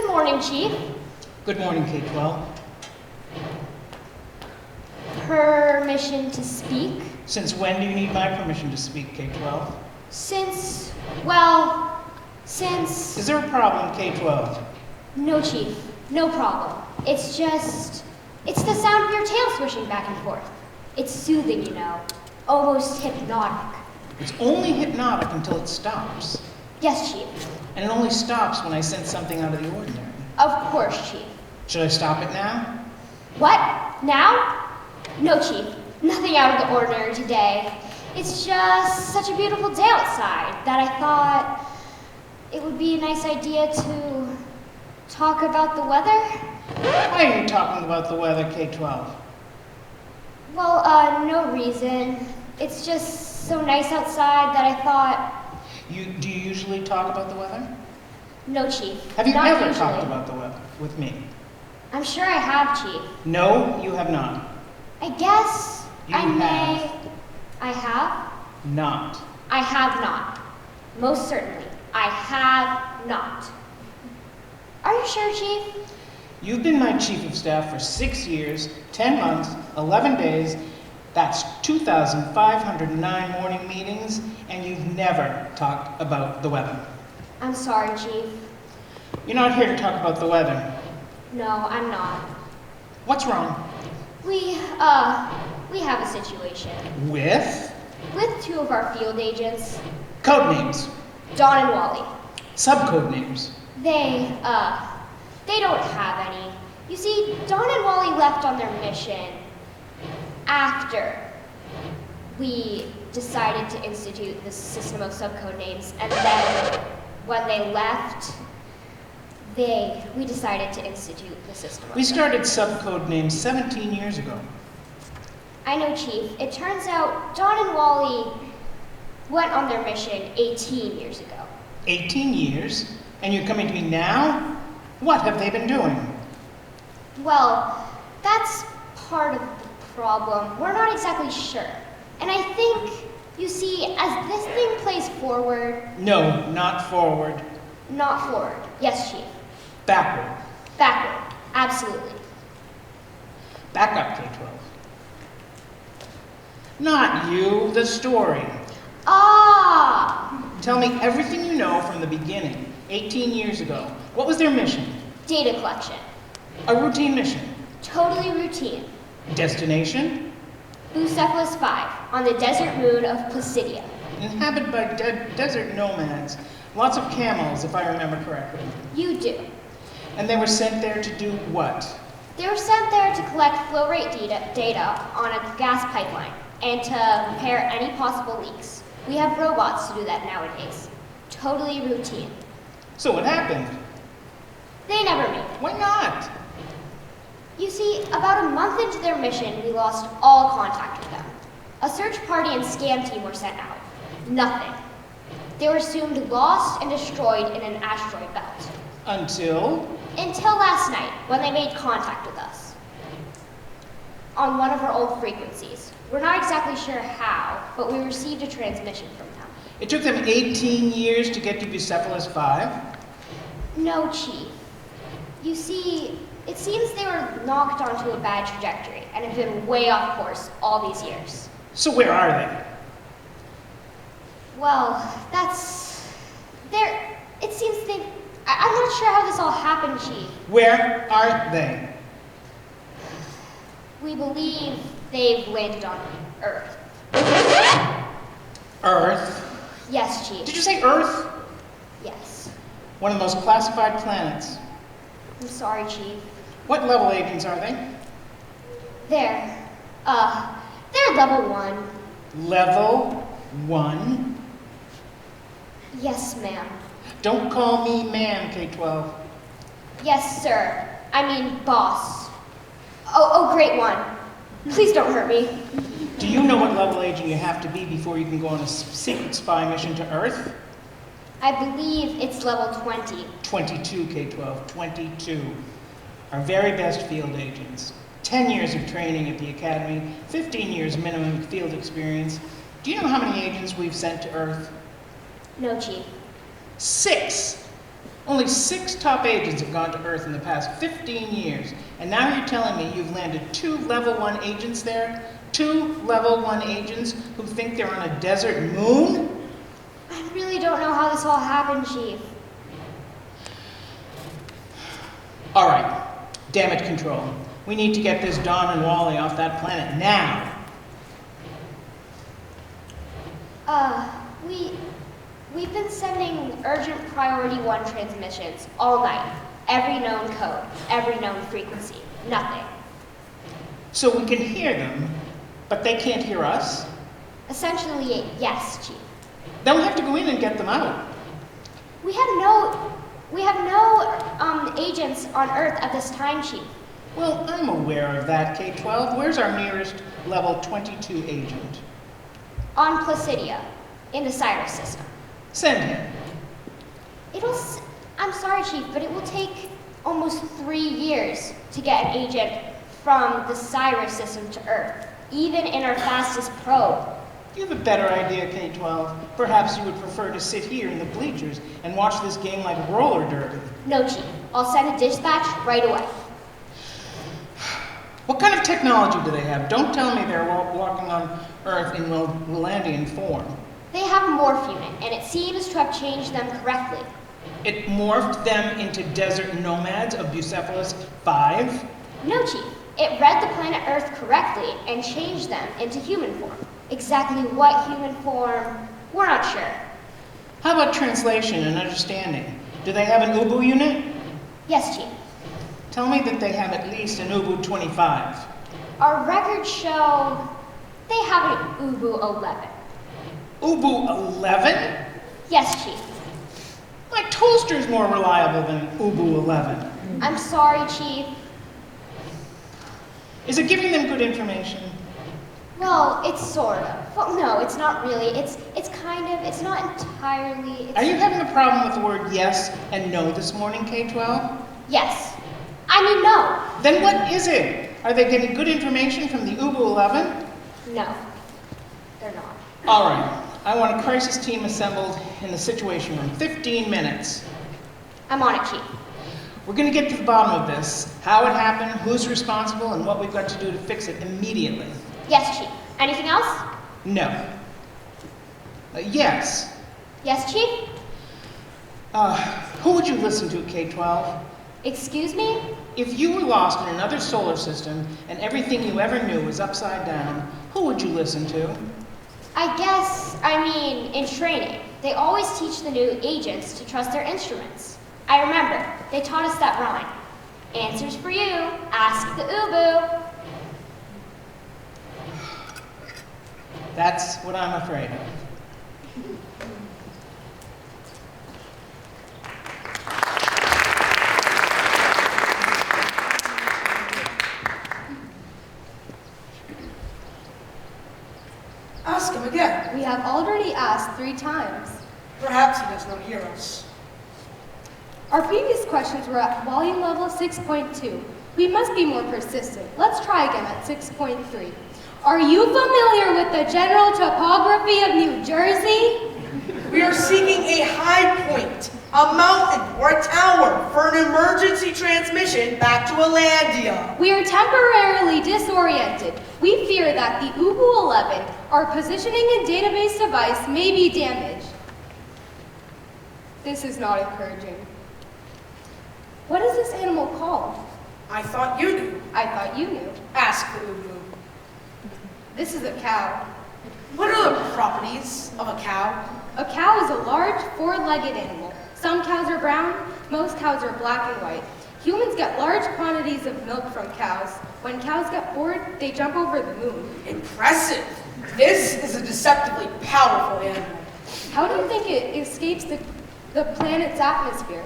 Good morning, Chief. Good morning, K-12. Permission to speak? Since when do you need my permission to speak, K-12? Since... Is there a problem, K-12? No, Chief. No problem. It's the sound of your tail swishing back and forth. It's soothing, you know. Almost hypnotic. It's only hypnotic until it stops. Yes, Chief. And it only stops when I sense something out of the ordinary. Of course, Chief. Should I stop it now? What? Now? No, Chief. Nothing out of the ordinary today. It's just such a beautiful day outside that I thought it would be a nice idea to talk about the weather. Why are you talking about the weather, K-12? Well, no reason. It's just so nice outside that I thought... Do you usually talk about the weather? No, Chief. Have you Not ever usually. talked about the weather with me? I'm sure I have, Chief. No, you have not. I guess You I may... have. I have? Not. I have not. Most certainly. I have not. Are you sure, Chief? You've been my chief of staff for 6 years, 10 months, 11 days. That's 2,509 morning meetings, and you've never talked about the weather. I'm sorry, Chief. You're not here to talk about the weather. No, I'm not. What's wrong? We have a situation. With? With two of our field agents, Code names. Dawn and Wally. Subcode names. They don't have any. You see, Dawn and Wally left on their mission after we decided to institute the system of subcode names, and then when they left, we decided to institute the system of We started subcode names 17 years ago. I know, Chief. It turns out Dawn and Wally went on their mission 18 years ago. 18 years? And you're coming to me now? What have they been doing? Well, that's part of the problem. We're not exactly sure. And I think, you see, as this thing plays forward... No, not forward. Not forward. Yes, Chief. Backward. Backward. Absolutely. Back up, K-12. Not you, the story. Ah! Tell me everything you know from the beginning, 18 years ago. What was their mission? Data collection. A routine mission. Totally routine. Destination? Bucephalus 5, on the desert moon of Placidia. Inhabited by desert nomads. Lots of camels, if I remember correctly. You do. And they were sent there to do what? They were sent there to collect flow rate data on a gas pipeline and to repair any possible leaks. We have robots to do that nowadays. Totally routine. So what happened? They never made it. Why not? You see, about a month into their mission, we lost all contact with them. A search party and scan team were sent out. Nothing. They were assumed lost and destroyed in an asteroid belt. Until last night, when they made contact with us. On one of our old frequencies. We're not exactly sure how, but we received a transmission from them. it took them 18 years to get to Bucephalus 5. No, Chief. You see, it seems they were knocked onto a bad trajectory and have been way off course all these years. So where are they? Well, it seems I'm not sure how this all happened, Chief. Where are they? We believe they've landed on Earth. Earth? Yes, Chief. Did you say Earth? Yes. One of the most classified planets. I'm sorry, Chief. What level agents are they? They're level 1. Level 1? Yes, ma'am. Don't call me ma'am, K-12. Yes, sir. I mean, boss. Oh, great one. Please don't hurt me. Do you know what level agent you have to be before you can go on a secret spy mission to Earth? I believe it's level 20. 22, K-12, 22. Our very best field agents. 10 years of training at the Academy, 15 years minimum field experience. Do you know how many agents we've sent to Earth? No, Chief. 6! Only 6 top agents have gone to Earth in the past 15 years, and now you're telling me you've landed 2 level 1 agents there? 2 level 1 agents who think they're on a desert moon? I really don't know how this all happened, Chief. All right, damage control. We need to get this Dawn and Wally off that planet now. We've been sending urgent priority 1 transmissions all night. Every known code, every known frequency, nothing. So we can hear them, but they can't hear us? Essentially, yes, Chief. Then we have to go in and get them out. We have no agents on Earth at this time, Chief. Well, I'm aware of that, K-12. Where's our nearest level 22 agent? On Placidia, in the Cyrus system. Send him. I'm sorry, Chief, but it will take almost 3 years to get an agent from the Cyrus system to Earth, even in our fastest probe. You have a better idea, K-12. Perhaps you would prefer to sit here in the bleachers and watch this game like roller derby. No, Chief. I'll send a dispatch right away. What kind of technology do they have? Don't tell me they're walking on Earth in Willandian form. They have a morph unit, and it seems to have changed them correctly. It morphed them into desert nomads of Bucephalus 5? No, Chief. It read the planet Earth correctly and changed them into human form. Exactly what human form, we're not sure. How about translation and understanding? Do they have an Ubu unit? Yes, Chief. Tell me that they have at least an Ubu 25. Our records show they have an Ubu 11. Ubu 11? Yes, Chief. My toaster's more reliable than Ubu 11. I'm sorry, Chief. Is it giving them good information? Well, it's sort of. Well, no, it's not really. It's kind of, it's not entirely. Are you having a problem with the word yes and no this morning, K-12? Yes. I mean, no. Then what is it? Are they getting good information from the Ubu 11? No, they're not. All right. I want a crisis team assembled in the situation room. 15 minutes. I'm on it, Chief. We're going to get to the bottom of this. How it happened, who's responsible, and what we've got to do to fix it immediately. Yes, Chief. Anything else? No. Yes. Yes, Chief? Who would you listen to, K-12? Excuse me? If you were lost in another solar system and everything you ever knew was upside down, who would you listen to? I mean, in training, they always teach the new agents to trust their instruments. I remember, they taught us that rhyme. Answers for you, ask the Ubu. That's what I'm afraid of. Ask him again. We have already asked 3 times. Perhaps he does not hear us. Our previous questions were at volume level 6.2. We must be more persistent. Let's try again at 6.3. Are you familiar with the general topography of New Jersey? We are seeking a high point, a mountain, or a tower for an emergency transmission back to Alandia. We are temporarily disoriented. We fear that the Ubu 11, our positioning and database device, may be damaged. This is not encouraging. What is this animal called? I thought you knew. I thought you knew. Ask the Ubu. This is a cow. What are the properties of a cow? A cow is a large, 4-legged animal. Some cows are brown, most cows are black and white. Humans get large quantities of milk from cows. When cows get bored, they jump over the moon. Impressive. This is a deceptively powerful animal. How do you think it escapes the planet's atmosphere?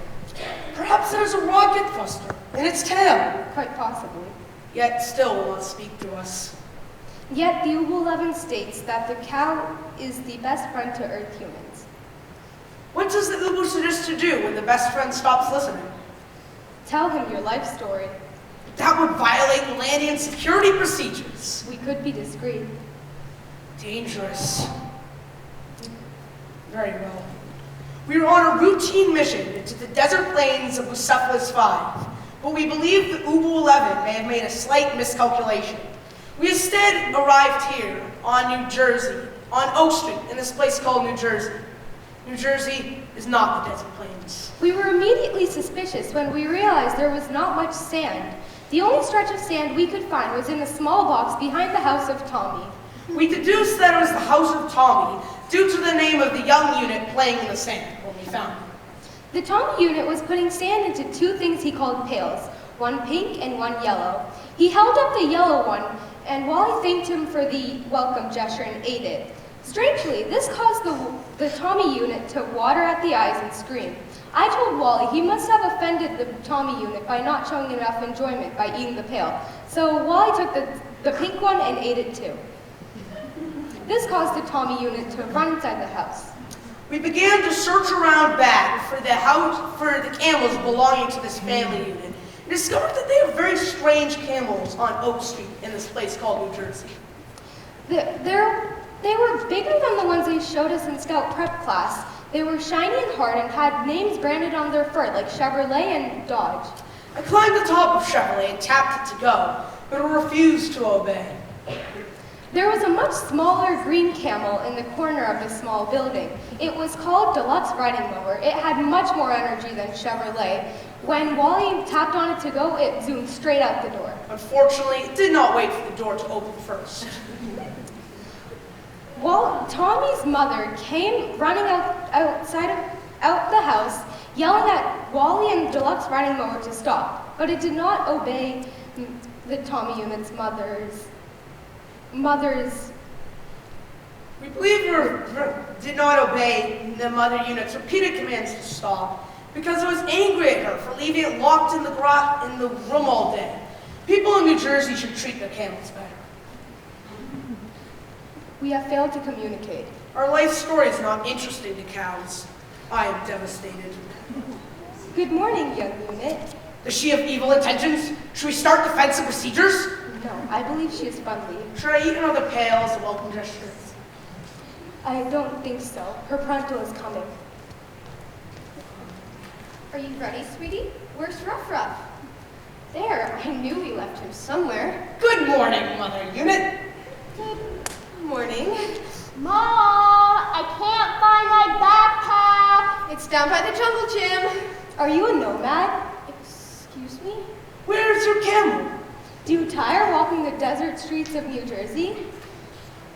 Perhaps there's a rocket thruster in its tail. Quite possibly. Yet still will not speak to us. Yet the Ubu 11 states that the cow is the best friend to Earth humans. What does the Ubu suggest to do when the best friend stops listening? Tell him your life story. That would violate Atlantean security procedures. We could be discreet. Dangerous. Very well. We were on a routine mission into the desert plains of Bucephalus 5, but we believe the Ubu 11 may have made a slight miscalculation. We instead arrived here on New Jersey, on Oak Street, in this place called New Jersey. New Jersey is not the desert plains. We were immediately suspicious when we realized there was not much sand. The only stretch of sand we could find was in a small box behind the house of Tommy. We deduced that it was the house of Tommy due to the name of the young unit playing in the sand when we found him. The Tommy unit was putting sand into two things he called pails, one pink and one yellow. He held up the yellow one, and Wally thanked him for the welcome gesture and ate it. Strangely, this caused the Tommy unit to water at the eyes and scream. I told Wally he must have offended the Tommy unit by not showing enough enjoyment by eating the pail. So Wally took the pink one and ate it too. This caused the Tommy unit to run inside the house. We began to search around back for the camels belonging to this family unit, and discovered that they have very strange camels on Oak Street in this place called New Jersey. They were bigger than the ones they showed us in Scout Prep class. They were shiny and hard and had names branded on their fur, like Chevrolet and Dodge. I climbed the top of Chevrolet and tapped it to go, but it refused to obey. There was a much smaller green camel in the corner of the small building. It was called Deluxe Riding Mower. It had much more energy than Chevrolet. When Wally tapped on it to go, it zoomed straight out the door. Unfortunately, it did not wait for the door to open first. Tommy's mother came running out the house, yelling at Wally and Deluxe Riding Mower to stop, but it did not obey the Tommy unit's mother's. We believe did not obey the mother unit's repeated commands to stop because it was angry at her for leaving it locked in the room all day. People in New Jersey should treat their camels better. We have failed to communicate. Our life story is not interesting to cows. I am devastated. Good morning, young unit. Does she have evil intentions? Should we start defensive procedures? No, I believe she is friendly. Should I eat another pail as a welcome gesture? I don't think so. Her pronto is coming. Are you ready, sweetie? Where's Ruff Ruff? There, I knew we left him somewhere. Good morning, mother unit. Good morning. Ma, I can't find my backpack. It's down by the jungle gym. Are you a nomad? Excuse me? Where's your camel? Do you tire walking the desert streets of New Jersey?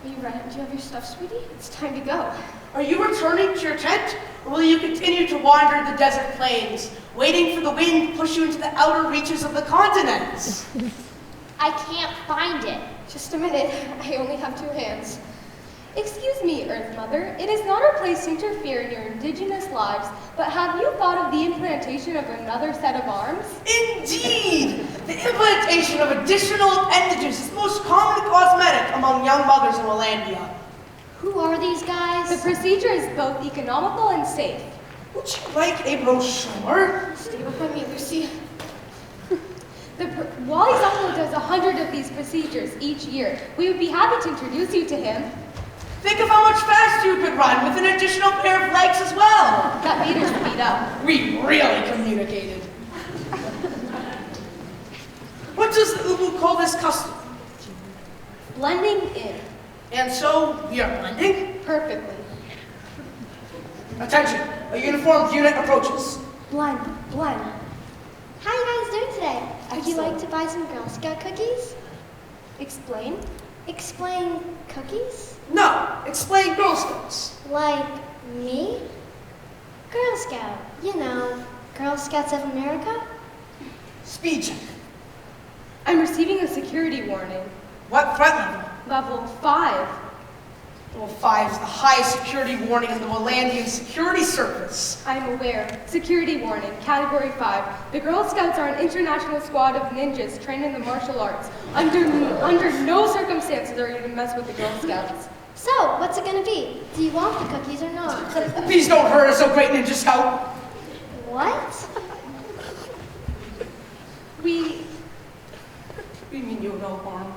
Are you ready? Do you have your stuff, sweetie? It's time to go. Are you returning to your tent, or will you continue to wander the desert plains, waiting for the wind to push you into the outer reaches of the continents? I can't find it. Just a minute. I only have 2 hands. Excuse me, Earth Mother. It is not our place to interfere in your indigenous lives, but have you thought of the implantation of another set of arms? Indeed! The implantation of additional appendages is the most common cosmetic among young mothers in Willandia. Who are these guys? The procedure is both economical and safe. Would you like a brochure? Stay behind me, Lucy. Wally's uncle does 100 of these procedures each year. We would be happy to introduce you to him. Think of how much faster you could run with an additional pair of legs as well. That made her speed up. We really communicated. What does the Ubu call this custom? Blending in. And so we are blending. Perfectly. Attention, a uniformed unit approaches. Blend, blend. How you guys doing today? Would you Excellent. like to buy some Girl Scout cookies? Explain. Explain cookies? No, explain Girl Scouts. Like me? Girl Scout. You know, Girl Scouts of America? Speed check. I'm receiving a security warning. What threat level? Level 5. Level 5 is the highest security warning in the Willandian Security Service. I'm aware. Security warning, Category 5. The Girl Scouts are an international squad of ninjas trained in the martial arts. Under no circumstances are you to mess with the Girl Scouts. So, what's it gonna be? Do you want the cookies or not? Please don't hurt us, oh great ninja scout. What? We mean you no harm.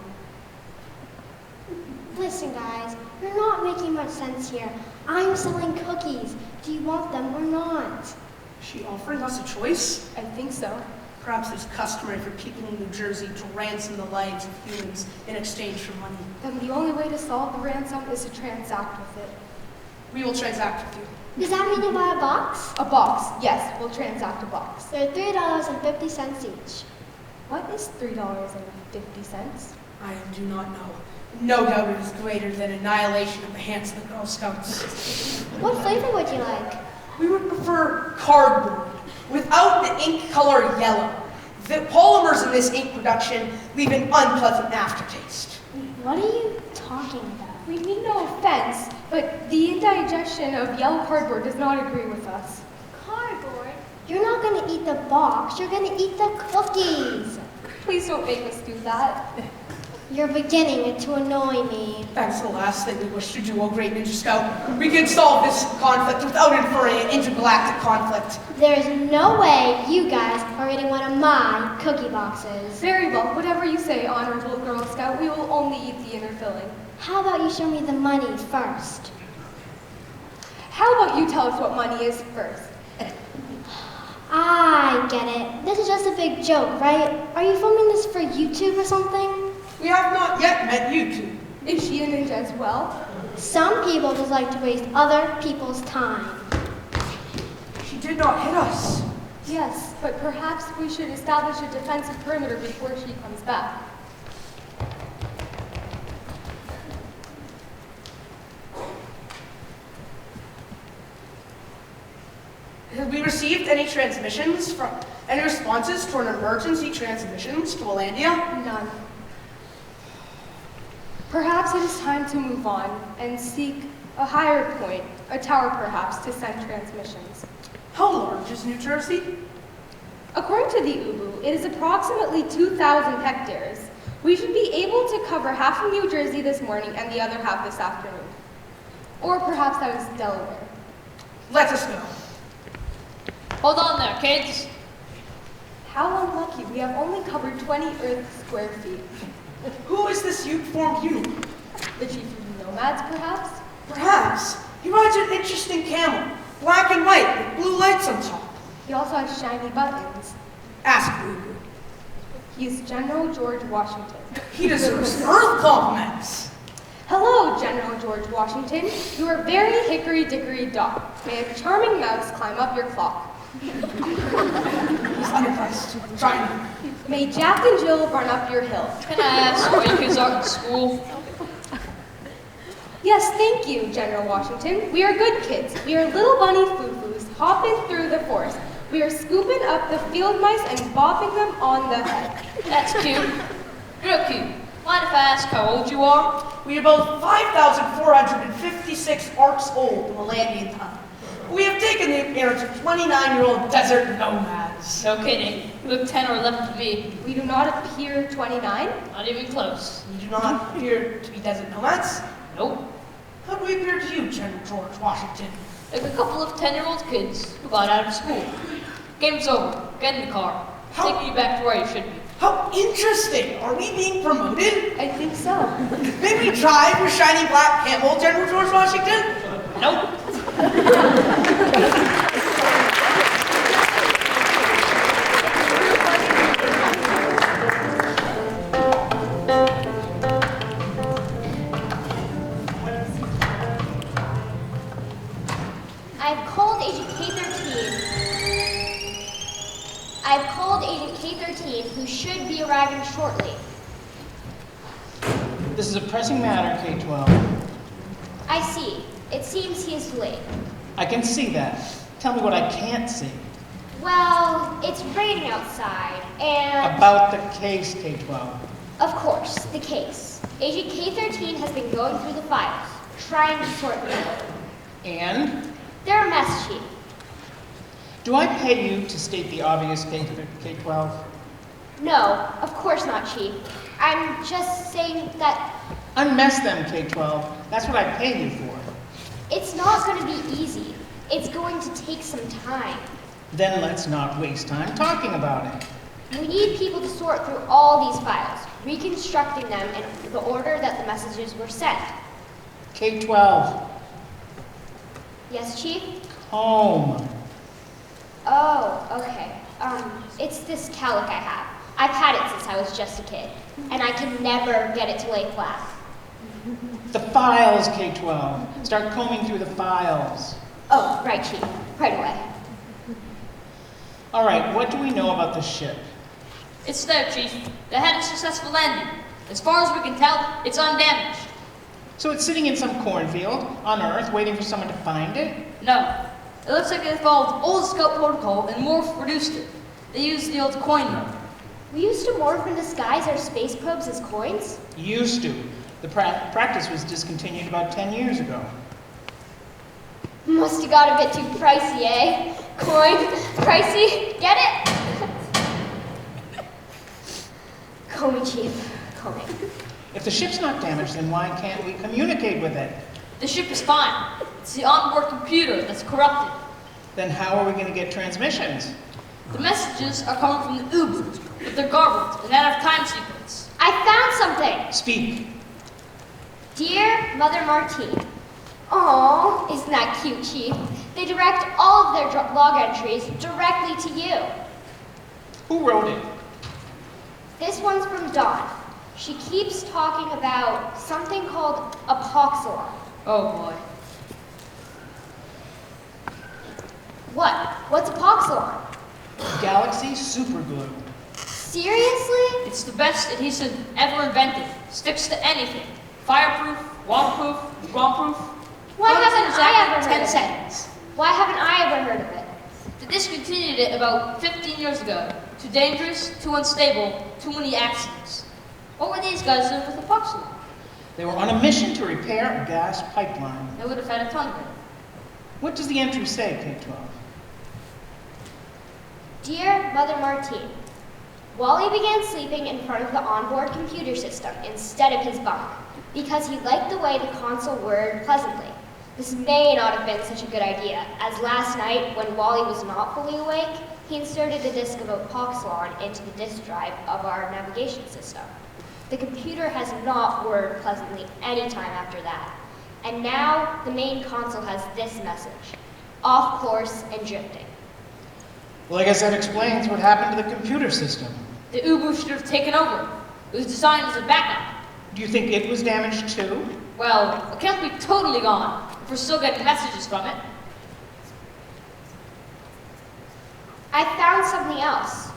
Listen, guys, you're not making much sense here. I'm selling cookies. Do you want them or not? Is she offering us a choice? I think so. Perhaps it's customary for people in New Jersey to ransom the lives of humans in exchange for money. Then the only way to solve the ransom is to transact with it. We will transact with you. Does that mean you buy a box? A box, yes, we'll transact a box. They're $3.50 each. What is $3.50? I do not know. No doubt it is greater than annihilation at the hands of the Girl Scouts. What flavor would you like? We would prefer cardboard, without the ink color yellow. The polymers in this ink production leave an unpleasant aftertaste. What are you talking about? We mean no offense, but the indigestion of yellow cardboard does not agree with us. Cardboard? You're not going to eat the box, you're going to eat the cookies. Please don't make us do that. You're beginning to annoy me. That's the last thing we wish to do, O Great Ninja Scout. We can solve this conflict without inferring an intergalactic conflict. There's no way you guys are eating one of my cookie boxes. Very well, whatever you say, Honorable Girl Scout, we will only eat the inner filling. How about you show me the money first? How about you tell us what money is first? I get it. This is just a big joke, right? Are you filming this for YouTube or something? We have not yet met you two. Is she a ninja as well? Some people just like to waste other people's time. She did not hit us. Yes, but perhaps we should establish a defensive perimeter before she comes back. Have we received any transmissions from any responses to an emergency transmissions to Alandia? None. Perhaps it is time to move on and seek a higher point, a tower perhaps, to send transmissions. How large is New Jersey? According to the UBU, it is approximately 2,000 hectares. We should be able to cover half of New Jersey this morning and the other half this afternoon. Or perhaps that is Delaware. Let us go. Hold on there, kids. How unlucky, we have only covered 20 Earth square feet. Who is this youth-formed human? The chief of the nomads, perhaps? Perhaps. He rides an interesting camel, black and white, with blue lights on top. He also has shiny buttons. Ask Ubu. He is General George Washington. He deserves Earth compliments. Hello, General George Washington. You are very hickory-dickory-dock. May a charming mouse climb up your clock. He's unimpressed. Trying. May Jack and Jill run up your hill. Can I ask why you kids aren't in school? Yes, thank you, General Washington. We are good kids. We are little bunny foo-foos hopping through the forest. We are scooping up the field mice and bopping them on the head. That's cute. Real cute. Mind if I ask how old you are? We are both 5,456 arcs old in Alandian time. We have taken the appearance of 29-year-old desert nomads. No kidding. You look 10 or 11 to me. We do not appear 29. Not even close. We do not appear to be desert nomads. Nope. How do we appear to you, General George Washington? Like a couple of 10-year-old kids who got out of school. Game's over. Get in the car. Taking you back to where you should be. How interesting! Are we being promoted? I think so. May we drive your shiny black camel, General George Washington? Nope. I've called Agent K-13. I've called Agent K-13, who should be arriving shortly. This is a pressing matter, K-12. I see. It seems he is late. I can see that. Tell me what I can't see. Well, it's raining outside, and... About the case, K-12. Of course, the case. Agent K-13 has been going through the files, trying to sort them. And? They're a mess, Chief. Do I pay you to state the obvious, K-12? No, of course not, Chief. I'm just saying that Unmess them, K-12. That's what I pay you for. it's not going to be easy. It's going to take some time. Then let's not waste time talking about it. We need people to sort through all these files, reconstructing them in the order that the messages were sent. K-12, Yes, Chief? Home. Oh, okay. It's this calic I have. I've had it since I was just a kid, and I can never get it to lay flat. The files, K-12. Start combing through the files. Oh, right, Chief. Right away. All right, what do we know about the ship? It's there, Chief. They had a successful landing. As far as we can tell, it's undamaged. So it's sitting in some cornfield on Earth waiting for someone to find it? No. It looks like they followed the old scout protocol and morph produced it. They used the old coin mode. We used to morph and disguise our space probes as coins? Used to. The practice was discontinued about 10 years ago. Must have got a bit too pricey, eh? Coin, pricey, get it? Call me, Chief. Call me. If the ship's not damaged, then why can't we communicate with it? The ship is fine. It's the onboard computer that's corrupted. Then how are we going to get transmissions? The messages are coming from the Uber, but they're garbled and out of time sequence. I found something! Speak. Dear Mother Martine. Aww, isn't that cute, Chief? They direct all of their log entries directly to you. Who wrote it? This one's from Dawn. She keeps talking about something called epoxylon. Oh boy. What? What's epoxylon? Galaxy superglue. Seriously? It's the best adhesive ever invented. Sticks to anything. Fireproof, waterproof, bomb-proof. Why haven't Runs in I ever exactly heard 10 of seconds. it? Why haven't I ever heard of it? They discontinued it about 15 years ago. Too dangerous, too unstable, too many accidents. What were these guys doing with epoxy? They were on a mission to repair a gas pipeline. They would have had a ton of it. What does the entry say, K-12? Dear Mother Martine, Wally began sleeping in front of the onboard computer system instead of his bunk because he liked the way the console whirred pleasantly. This may not have been such a good idea, as last night, when Wally was not fully awake, he inserted a disk of epoxylon into the disk drive of our navigation system. The computer has not whirred pleasantly any time after that. And now, the main console has this message: off course and drifting. Well, I guess that explains what happened to the computer system. The Uber should have taken over. It was designed as a backup. Do you think it was damaged too? Well, it can't be totally gone if we're still getting messages from it. I found something else.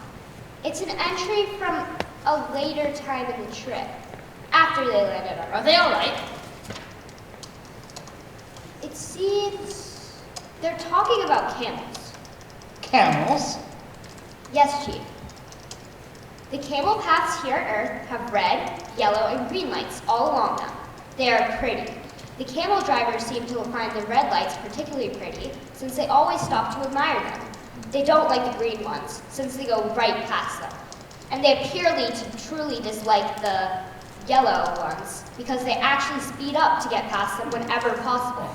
It's an entry from a later time in the trip, after they landed on Are Earth. they alright? It seems they're talking about camels. Camels? Yes, Chief. The camel paths here on Earth have red, yellow, and green lights all along them. They are pretty. The camel drivers seem to find the red lights particularly pretty, since they always stop to admire them. They don't like the green ones, since they go right past them. And they appear to truly dislike the yellow ones, because they actually speed up to get past them whenever possible.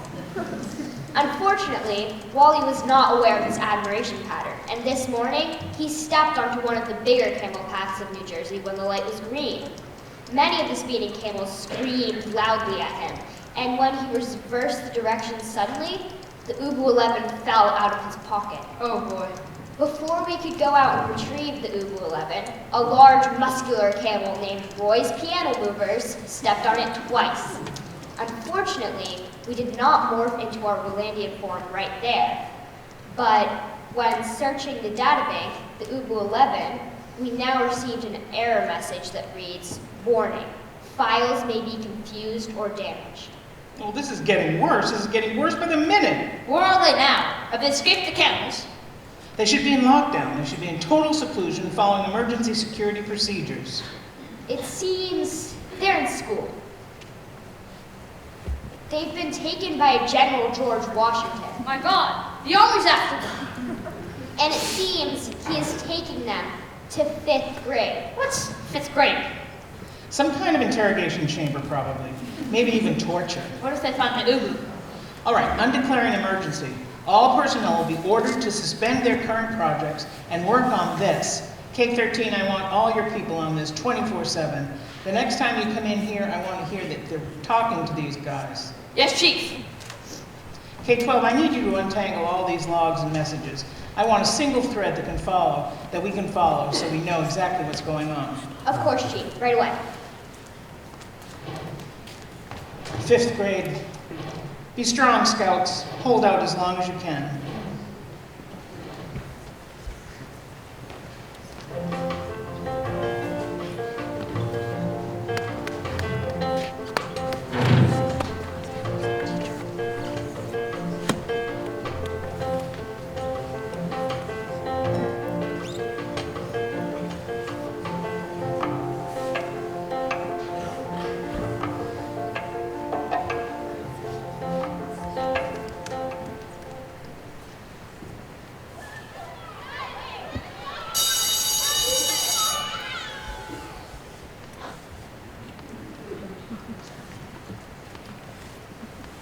Unfortunately, Wally was not aware of this admiration pattern, and this morning, he stepped onto one of the bigger camel paths of New Jersey when the light was green. Many of the speeding camels screamed loudly at him, and when he reversed the direction suddenly, the Ubu 11 fell out of his pocket. Oh boy. Before we could go out and retrieve the Ubu 11, a large muscular camel named Roy's Piano Movers stepped on it twice. Unfortunately, we did not morph into our Rolandian form right there. But when searching the databank, the Ubu 11, we now received an error message that reads, "Warning, files may be confused or damaged." Well, this is getting worse. This is getting worse by the minute. Where are they now? Have they escaped the camels? They should be in lockdown. They should be in total seclusion following emergency security procedures. It seems they're in school. They've been taken by General George Washington, My God, the army's after them. and it seems he is taking them to 5th grade. What's 5th grade? Some kind of interrogation chamber, probably. Maybe even torture. What if they find the Ubu? All right, I'm declaring an emergency. All personnel will be ordered to suspend their current projects and work on this. K-13, I want all your people on this 24/7. The next time you come in here, I want to hear that they're talking to these guys. Yes, Chief. K-12, I need you to untangle all these logs and messages. I want a single thread that we can follow so we know exactly what's going on. Of course, Chief. Right away. 5th grade. Be strong, Scouts. Hold out as long as you can.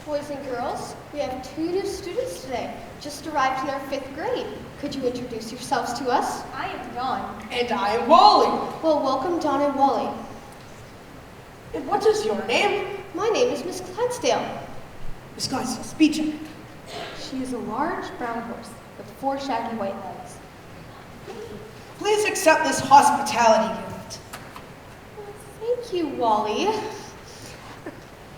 Boys and girls, we have 2 new students today, just arrived in our 5th grade. Could you introduce yourselves to us? I am Dawn. And I am Wally. Well, welcome Dawn and Wally. And what is your name? My name is Miss Clydesdale. Miss Clydesdale, speech check. She is a large brown horse with 4 shaggy white legs. Please accept this hospitality gift. Thank you, Wally.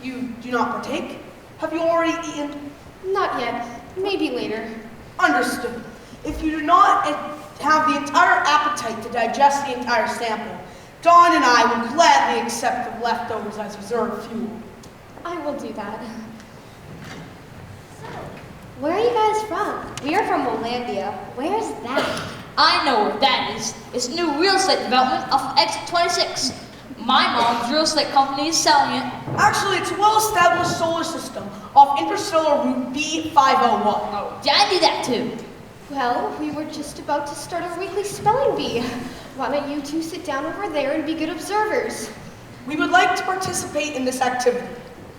You do not partake? Have you already eaten? Not yet. Maybe later. Understood. If you do not have the entire appetite to digest the entire sample, Dawn and I will gladly accept the leftovers as reserve fuel. I will do that. Where are you guys from? We are from Willandia. Where's that? I know where that is. It's new real estate development off exit 26. My mom's real estate company is selling it. Actually, it's a well-established solar system off interstellar route B501. Oh, yeah, I do that too. Well, we were just about to start our weekly spelling bee. Why don't you 2 sit down over there and be good observers? We would like to participate in this activity.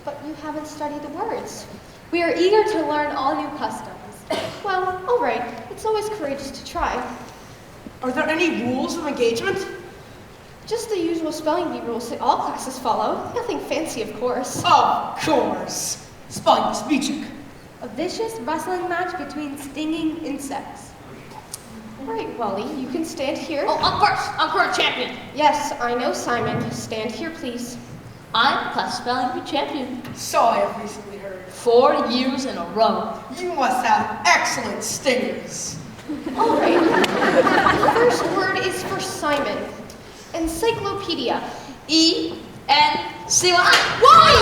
But you haven't studied the words. We are eager to learn all new customs. Well, all right. It's always courageous to try. Are there any rules of engagement? Just the usual spelling bee rules that all classes follow. Nothing fancy, of course. Of course. Spelling speech check. A vicious wrestling match between stinging insects. All right, Wally, you can stand here. Oh, I'm first. I'm current champion. Yes, I know, Simon. Stand here, please. I'm class spelling bee champion. So I have recently heard. 4 years in a row. You must have excellent stingers. All right. The first word is for Simon. Encyclopedia. E-N-C-Y. Why?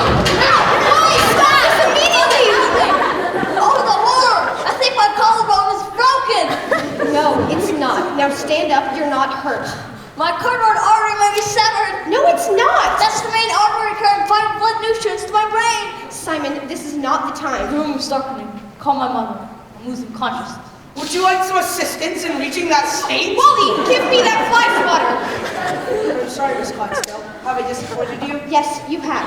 Why? Stop! Immediately! Oh, the Lord! I think my collarbone is broken. No, it's not. Now stand up. You're not hurt. My carotid artery may be severed. No, it's not. That's the main artery carrying vital blood nutrients to my brain. Simon, this is not the The time. room is darkening. Call my mother. I'm losing consciousness. Would you like some assistance in reaching that state? Wally, give me that fly swatter. I'm sorry, Miss Clydesdale. Have I disappointed you? Yes, you have.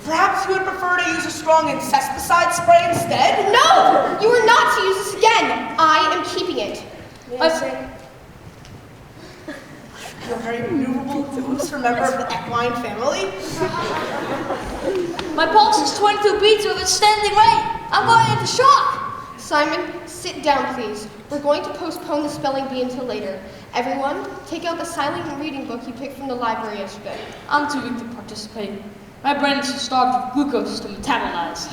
Perhaps you would prefer to use a strong insecticide spray instead? No! You are not to use this again. I am keeping it. May I say? You're a very maneuverable, illustrious member of the equine family. My pulse is 22 beats with a standing rate. I'm going into shock. Simon, sit down, please. We're going to postpone the spelling bee until later. Everyone, take out the silent reading book you picked from the library yesterday. I'm too weak to participate. My brain is starved of glucose to metabolize.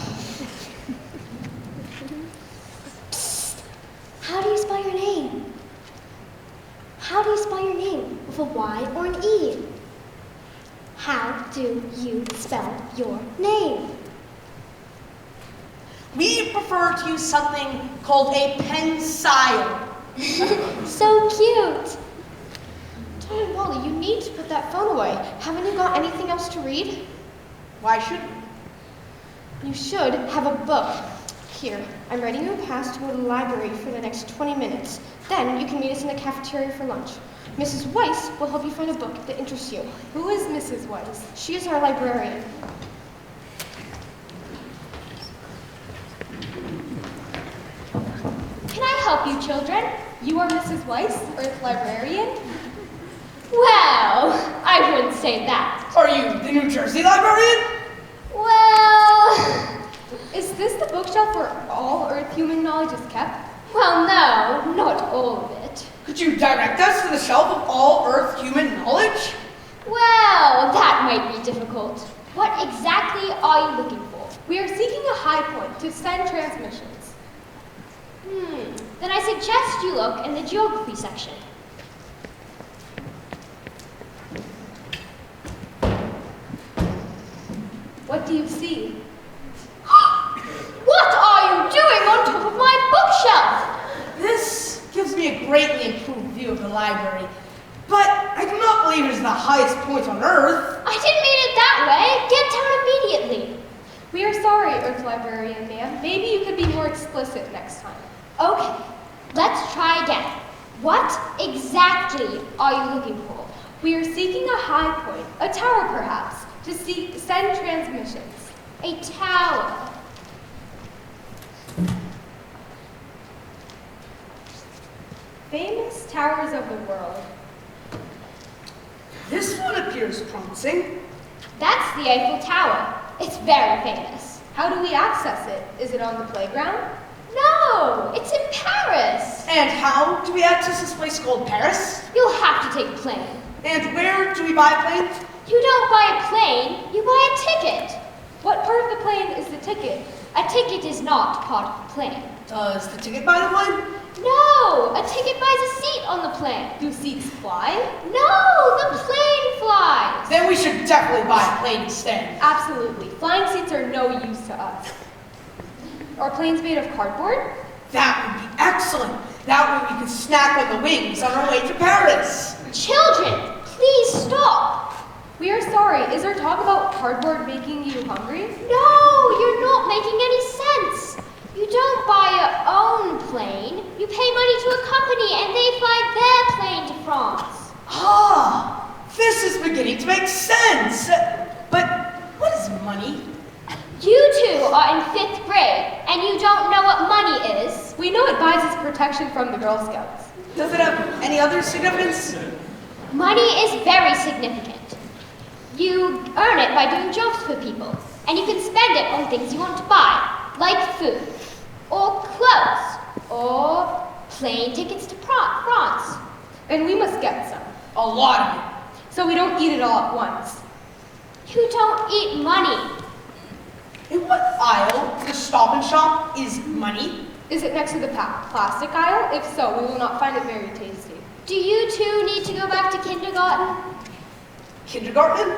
Psst. How do you spell your name? How do you spell your name? With a Y or an E? How do you spell your name? We prefer to use something called a pencil. So cute. Dawn and Wally, you need to put that phone away. Haven't you got anything else to read? Why should we? You should have a book. Here, I'm writing you a pass to go to the library for the next 20 minutes. Then you can meet us in the cafeteria for lunch. Mrs. Weiss will help you find a book that interests you. Who is Mrs. Weiss? She is our librarian. Can I help you, children? You are Mrs. Weiss, Earth Librarian? Well, I wouldn't say that. Are you the New Jersey librarian? Well, Is this the bookshelf where all Earth human knowledge is kept? Well, no, not all of it. Could you direct us to the shelf of all Earth human knowledge? Well, that might be difficult. What exactly are you looking for? We are seeking a high point to send transmissions. Then I suggest you look in the geography section. What do you see? What are you doing on top of my bookshelf? This gives me a greatly improved view of the library, but I do not believe it is the highest point on Earth. I didn't mean it that way. Get down immediately. We are sorry, Earth Librarian ma'am. Maybe you could be more explicit next time. Okay, let's try again. What exactly are you looking for? We are seeking a high point, a tower perhaps, to send transmissions. A tower. Famous towers of the world. This one appears promising. That's the Eiffel Tower. It's very famous. How do we access it? Is it on the playground? No, it's in Paris. And how do we access this place called Paris? You'll have to take a plane. And where do we buy planes? You don't buy a plane, you buy a ticket. What part of the plane is the ticket? A ticket is not part of the plane. Does the ticket buy the plane? No, a ticket buys a seat on the plane. Do seats fly? No, the plane flies. Then we should definitely buy a plane instead. Absolutely. Flying seats are no use to us. Are planes made of cardboard? That would be excellent. That way we could snack on the wings on our way to Paris. Children, please stop. We are sorry. Is there talk about cardboard making you hungry? No, you're not making any sense. You don't buy your own plane. You pay money to a company and they fly their plane to France. Ah, this is beginning to make sense. But what is money? You two are in 5th grade and you don't know what money is. We know it buys us protection from the Girl Scouts. Does it have any other significance? Money is very significant. You earn it by doing jobs for people, and you can spend it on things you want to buy, like food, or clothes, or plane tickets to France. And we must get some. A lot of it. So we don't eat it all at once. You don't eat money. In what aisle of the Stop and Shop is money? Is it next to the plastic aisle? If so, we will not find it very tasty. Do you two need to go back to kindergarten? Kindergarten?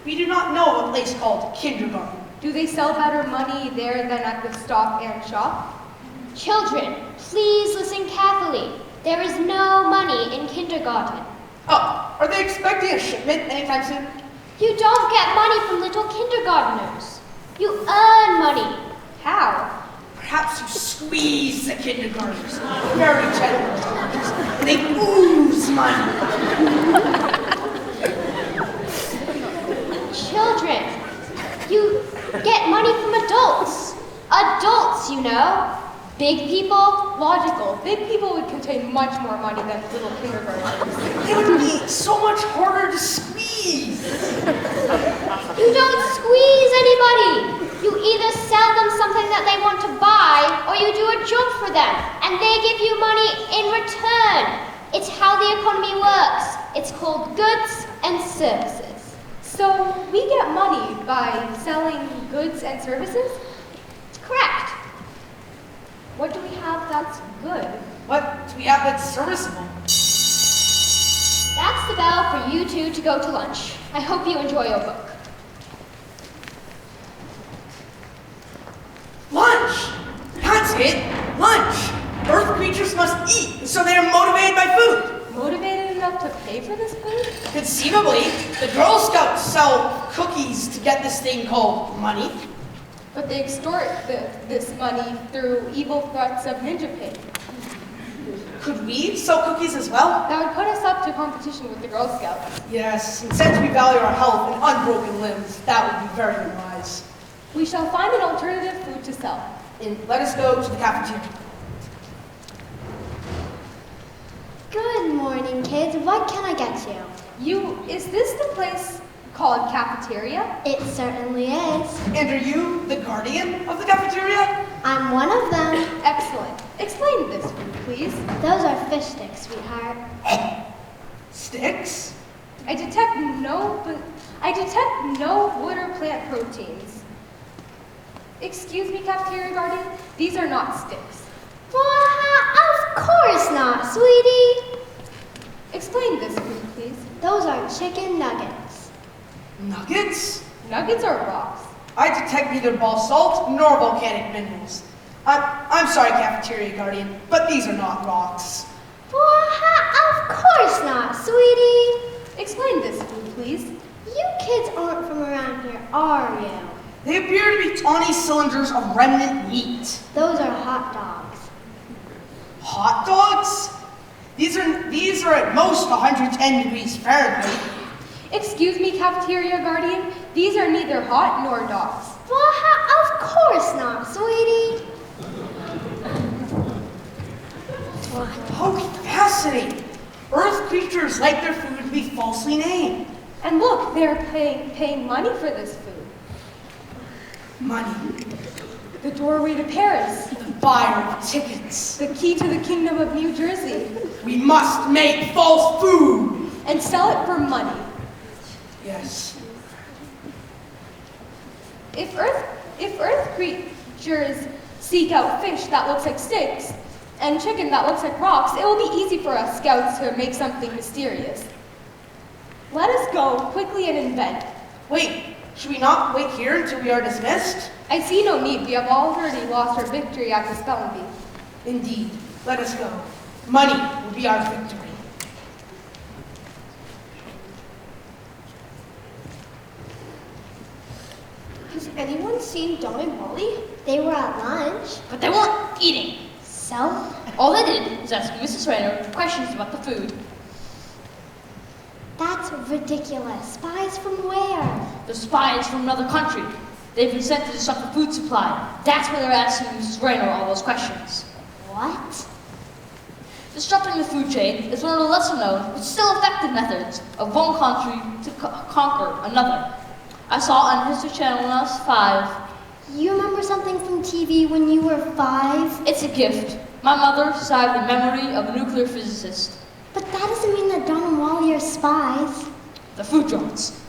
We do not know of a place called kindergarten. Do they sell better money there than at the Stop and Shop? Children, please listen carefully. There is no money in kindergarten. Oh, are they expecting a shipment anytime soon? You don't get money from little kindergartners. You earn money. How? Perhaps you squeeze the kindergartners very gently, and they ooze money. Children, you get money from adults. Adults, you know. Big people. Logical. Big people would contain much more money than little kindergartners. It would be so much harder to squeeze. You don't squeeze anybody. You either sell them something that they want to buy, or you do a job for them, and they give you money in return. It's how the economy works. It's called goods and services. So we get money by selling goods and services? Correct. What do we have that's good? What do we have that's serviceable? That's the bell for you two to go to lunch. I hope you enjoy your book. Lunch! That's it! Lunch! Earth creatures must eat, so they are motivated by food. Motivated enough to pay for this food? Conceivably, the Girl Scouts sell cookies to get this thing called money. But they extort this money through evil threats of ninja pay. Could we sell cookies as well? That would put us up to competition with the Girl Scouts. Yes, and since we value our health and unbroken limbs, that would be very unwise. We shall find an alternative food to sell. And let us go to the cafeteria. Good morning, kids. What can I get you? Is this the place called cafeteria? It certainly is. And are you the guardian of the cafeteria? I'm one of them. Excellent. Explain this food, please. Those are fish sticks, sweetheart. Sticks? I detect no wood or plant proteins. Excuse me, cafeteria guardian, these are not sticks. Of course not, sweetie. Explain this food, please. Those are chicken nuggets. Nuggets? Nuggets are rocks. I detect neither basalt nor volcanic minerals. I'm sorry, cafeteria guardian, but these are not rocks. Of course not, sweetie. Explain this food, please. You kids aren't from around here, are you? They appear to be tawny cylinders of remnant meat. Those are hot dogs. Hot dogs? These are at most 110 degrees Fahrenheit. Excuse me, cafeteria guardian, these are neither hot nor dogs. Of course not, sweetie. How fascinating! Earth creatures like their food to be falsely named. And look, they're paying money for this food. Money. The doorway to Paris. The buyer of tickets. The key to the kingdom of New Jersey. We must make false food. And sell it for money. Yes. If Earth creatures seek out fish that looks like sticks and chicken that looks like rocks, it will be easy for us scouts to make something mysterious. Let us go quickly and invent. Wait, should we not wait here until we are dismissed? I see no need. We have already lost our victory at the spelling bee. Indeed. Let us go. Money will be our victory. Has anyone seen Dawn and Wally? They were at lunch. But they weren't eating. So? All they did was ask Mrs. Rayner questions about the food. That's ridiculous. Spies from where? The spies from another country. They've been sent to disrupt the food supply. That's why they're asking Mrs. Rayner all those questions. What? Disrupting the food chain is one of the lesser known but still effective methods of one country to conquer another. I saw it on History Channel when I was 5. You remember something from TV when you were 5? It's a gift. My mother survived the memory of a nuclear physicist. But that doesn't mean that Dawn and Wally are spies. The food drones.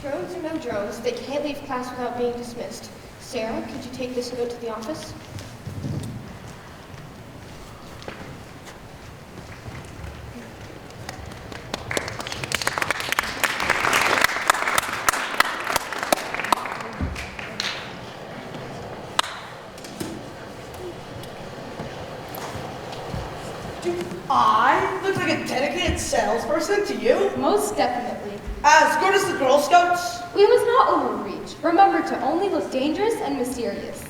Drones or no drones, they can't leave class without being dismissed. Sarah, could you take this note to the office? I look like a dedicated salesperson to you? Most definitely. As good as the Girl Scouts? We must not overreach. Remember to only look dangerous and mysterious.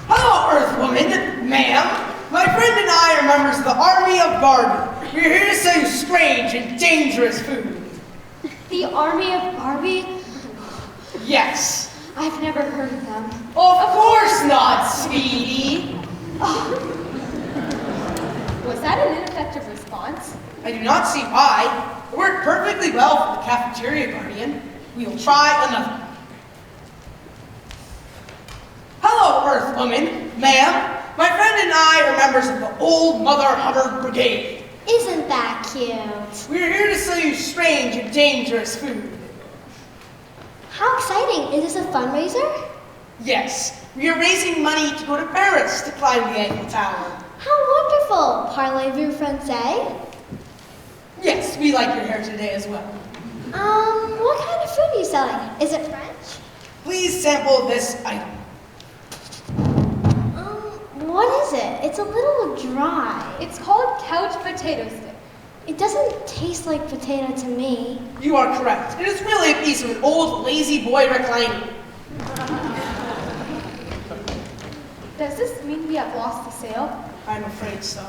Hello, Earthwoman, ma'am. My friend and I are members of the Army of Barbie. We're here to sell you strange and dangerous food. The Army of Barbie? Yes. I've never heard of them. Of course not, sweetie. Was that an ineffective response? I do not see why. It worked perfectly well for the cafeteria guardian. We will try another. Hello, Earthwoman, ma'am. My friend and I are members of the Old Mother Hubbard Brigade. Isn't that cute? We're here to sell you strange and dangerous food. How exciting. Is this a fundraiser? Yes, we are raising money to go to Paris to climb the Eiffel Tower. How wonderful. Parlez-vous français? Yes, we like your hair today as well. What kind of food are you selling? Is it French? Please sample this item. What is it? It's a little dry. It's called couch potato stick. It doesn't taste like potato to me. You are correct. It is really a piece of an old lazy boy reclining. Does this mean we have lost the sale? I'm afraid so.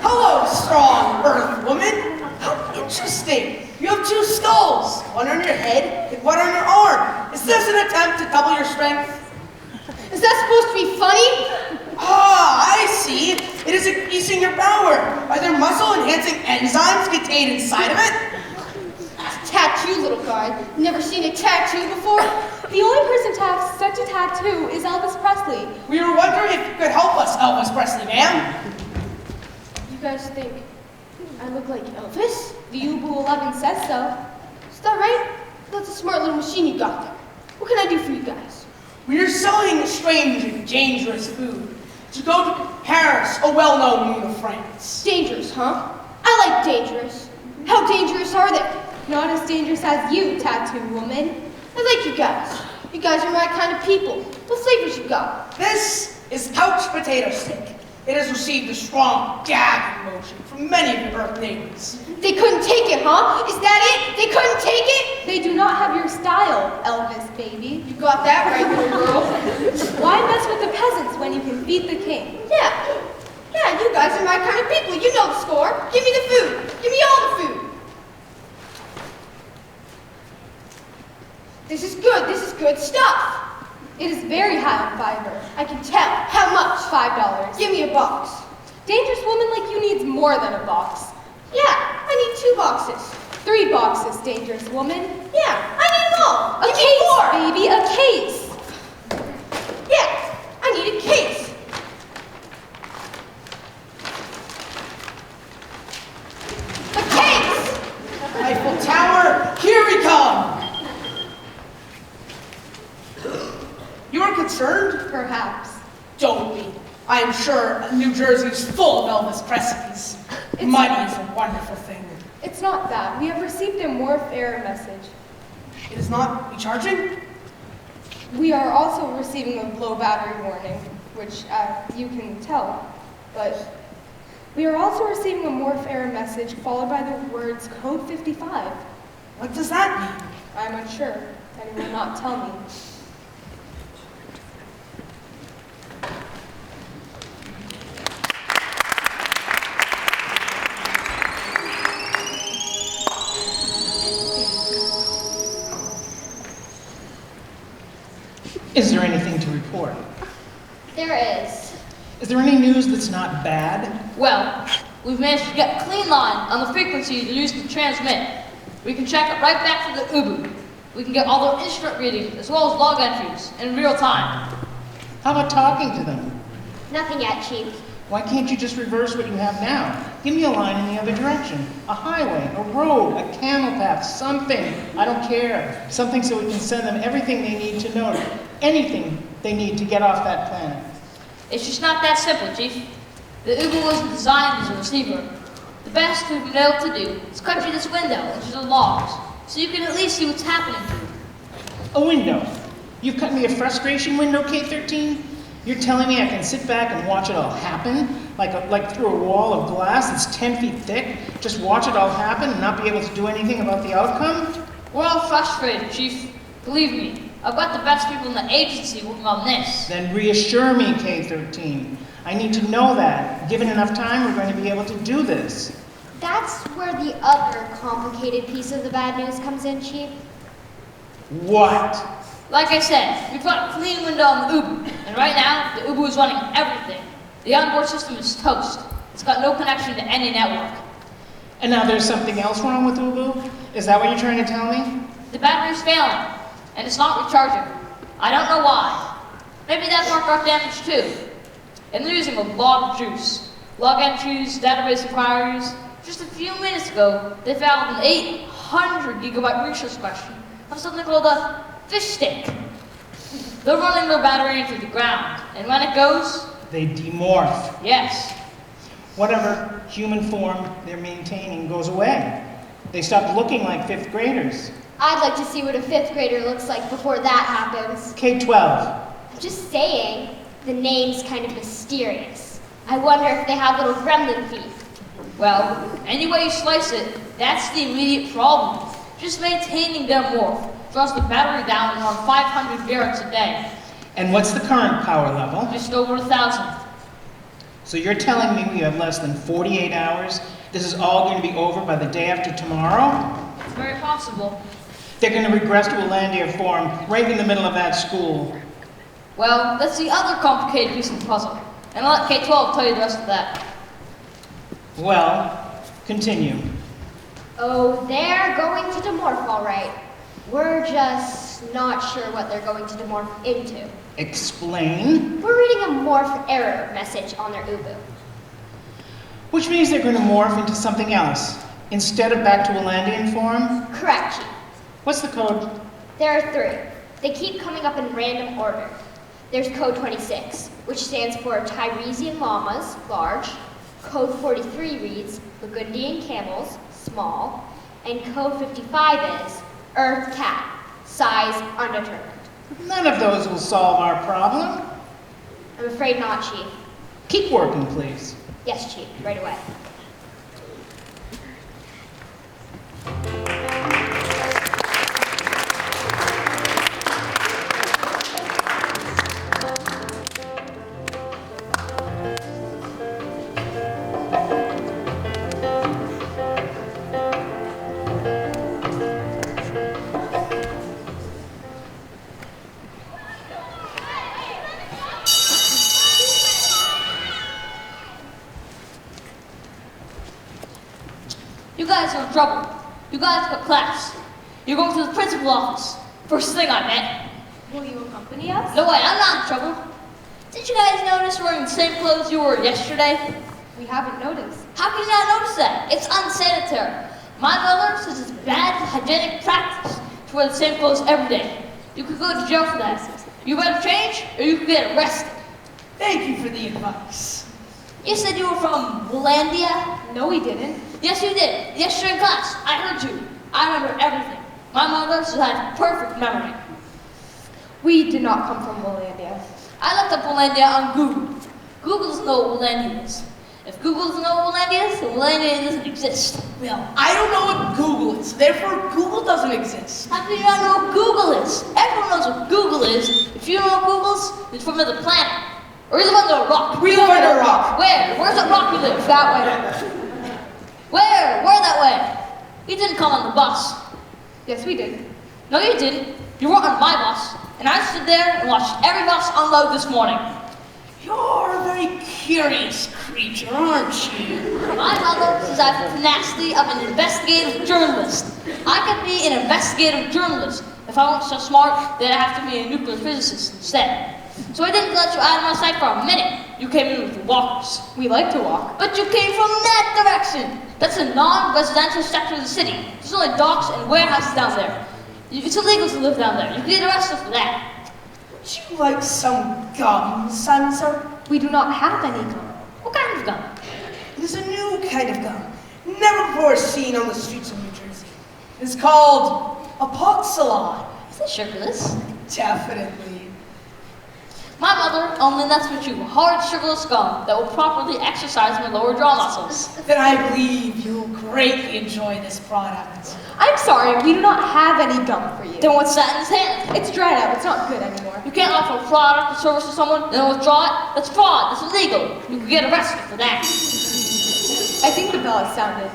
Hello, strong Earth woman. How interesting. You have 2 skulls, one on your head and one on your arm. Is this an attempt to double your strength? Is that supposed to be funny? Ah, I see. It is increasing your power. Are there there muscle-enhancing enzymes contained inside of it? Tattoo, little guy. Never seen a tattoo before? The only person to have such a tattoo is Elvis Presley. We were wondering if you could help us, Elvis Presley, ma'am. You guys think I look like Elvis? The Ubu 11 says so. Is that right? That's a smart little machine you got there. What can I do for you guys? We are selling strange and dangerous food to go to Paris, a well-known moon of France. Dangerous, huh? I like dangerous. How dangerous are they? Not as dangerous as you, tattoo woman. I like you guys. You guys are my kind of people. What flavors you got? This is couch potato stick. It has received a strong gagging motion from many of your Earth neighbors. They couldn't take it, huh? Is that it? They couldn't take it? They do not have your style, Elvis baby. You got that right, little girl. Why mess with the peasants when you can beat the king? Yeah. Yeah, you guys are my kind of people. You know the score. Give me the food. Give me all the food. This is good. This is good stuff. It is very high in fiber. I can tell. How much? $5. Give me a box. Dangerous woman like you needs more than a box. Yeah, I need 2 boxes. 3 boxes, dangerous woman. Yeah, I need them all. A Give me case, 4. baby, a case. Yeah, I need a case. A case! Eiffel Tower, here we come! You are concerned? Perhaps. Don't be. I am sure New Jersey is full of Elvis Presleys. Money is a wonderful thing. It's not that. We have received a morph error message. It is not recharging? We are also receiving a low battery warning, which you can tell. But we are also receiving a morph error message followed by the words code 55. What does that mean? I'm unsure, and he will not tell me. Is there anything to report? There is. Is there any news that's not bad? Well, we've managed to get a clean line on the frequency used to transmit. We can check it right back to the Ubu. We can get all their instrument readings as well as log entries in real time. How about talking to them? Nothing yet, Chief. Why can't you just reverse what you have now? Give me a line in the other direction. A highway, a road, a camel path, something. I don't care. Something so we can send them everything they need to know. Anything they need to get off that planet. It's just not that simple, Chief. The Ubu wasn't designed as a receiver. The best we've been able to do is cut through this window into the logs, so you can at least see what's happening to you. A window. You've cut me a frustration window, K-13? You're telling me I can sit back and watch it all happen? Like through a wall of glass that's 10 feet thick? Just watch it all happen and not be able to do anything about the outcome? We're all frustrated, Chief. Believe me, I've got the best people in the agency working on this. Then reassure me, K-13. I need to know that. Given enough time, we're going to be able to do this. That's where the other complicated piece of the bad news comes in, Chief. What? Like I said, we've got a clean window on the Ubu, and right now, the Ubu is running everything. The onboard system is toast. It's got no connection to any network. And now there's something else wrong with Ubu? Is that what you're trying to tell me? The battery's failing, and it's not recharging. I don't know why. Maybe that part got damaged too. And they're using a lot of juice. Log entries, database inquiries. Just a few minutes ago, they found an 800 gigabyte resource question of something called a fish stick. They're running their battery into the ground, and when it goes, They demorph. yes. Whatever human form they're maintaining goes away. They stop looking like 5th graders. I'd like to see what a 5th grader looks like before that happens. K-12. I'm just saying, the name's kind of mysterious. I wonder if they have little gremlin feet. Well, any way you slice it, that's the immediate problem. Just maintaining their morph draws the battery down around 500 barracks a day. And what's the current power level? Just over 1,000. So you're telling me we have less than 48 hours? This is all going to be over by the day after tomorrow? It's very possible. They're going to regress to a Landia form right in the middle of that school. Well, that's the other complicated piece of the puzzle. And I'll let K-12 tell you the rest of that. Well, continue. Oh, they're going to demorph all right. We're just not sure what they're going to demorph into. Explain. We're reading a morph error message on their Ubu. Which means they're going to morph into something else, instead of back to Willandian form? Correct, Chief. What's the code? There are 3. They keep coming up in random order. There's code 26, which stands for Tyresian llamas, large. Code 43 reads Burgundian camels, small. And code 55 is Earth cat, size undetermined. None of those will solve our problem. I'm afraid not, Chief. Keep working, please. Yes, Chief, right away. You guys are in trouble. You guys got class. You're going to the principal office. First thing I met. Will you accompany us? No way, I'm not in trouble. Did you guys notice wearing the same clothes you wore yesterday? We haven't noticed. How can you not notice that? It's unsanitary. My mother says it's bad hygienic practice to wear the same clothes every day. You could go to jail for that. You better change or you could get arrested. Thank you for the advice. You said you were from Willandia? No, we didn't. Yes, you did. Yesterday in class. I heard you. I remember everything. My mother still has perfect memory. We did not come from Willandia. I looked up Willandia on Google. Google doesn't know what Willandia is. If Google doesn't know what Willandia is, then Willandia doesn't exist. Well, I don't know what Google is, therefore Google doesn't exist. How can you not know what Google is? Everyone knows what Google is. If you don't know what Google is, it's from another planet. Or you live under a rock. We live under a rock. Where? Where's that rock you live? That way. Where? Where that way? You didn't come on the bus. Yes, we did. No, you didn't. You weren't on my bus. And I stood there and watched every bus unload this morning. You're a very curious creature, aren't you? My mother says I have the tenacity of an investigative journalist. I could be an investigative journalist if I weren't so smart that I have to be a nuclear physicist instead. So I didn't let you out of my sight for a minute. You came in with the walkers. We like to walk. But you came from that direction. That's a non-residential sector of the city. There's only docks and warehouses down there. It's illegal to live down there. You can get arrested for that. Would you like some gum, Sansa? We do not have any gum. What kind of gum? It is a new kind of gum, never before seen on the streets of New Jersey. It's called Apoxylon. Is that sugarless? Definitely. My mother only nuts with you hard sugarless gum that will properly exercise my lower jaw muscles. Then I believe you'll greatly enjoy this product. I'm sorry, we do not have any gum for you. Then what's that in his hand? It's dried out. It's not good anymore. You can't offer a product or service to someone and then withdraw it. That's fraud. That's illegal. You could get arrested for that. I think the bell has sounded.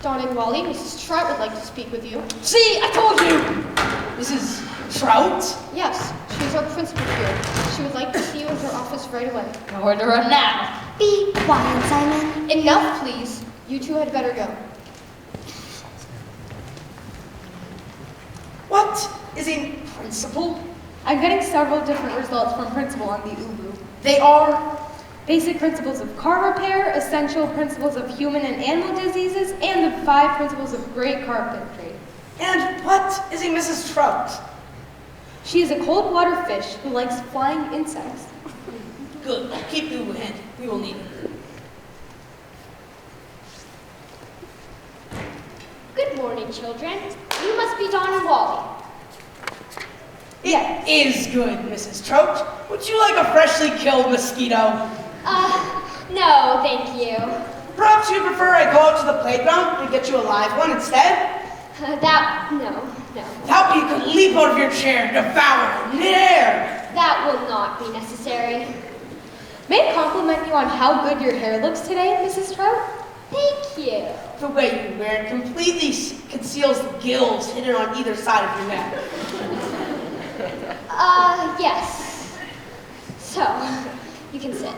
Dawn and Wally, Mrs. Trout would like to speak with you. See, I told you. Mrs. Trout? Yes, she's our principal here. She would like to see you in her office right away. Nowhere to run now. Be quiet, Simon. Enough, please. You two had better go. What is a principle? I'm getting several different results from principle on the Ubu. They are Basic principles of car repair, essential principles of human and animal diseases, and the 5 principles of great carpentry. And what is a Mrs. Trout? She is a cold water fish who likes flying insects. Good. Keep you ahead. We will need it. Good morning, children. You must be Dawn and Wally. It is good, Mrs. Trout. Would you like a freshly killed mosquito? No, thank you. Perhaps you prefer I go out to the playground and get you a live one instead? No. That way you could leap out of your chair and devour midair. That will not be necessary. May I compliment you on how good your hair looks today, Mrs. Trout? Thank you. The way you wear it completely conceals the gills hidden on either side of your neck. Yes. So, you can sit.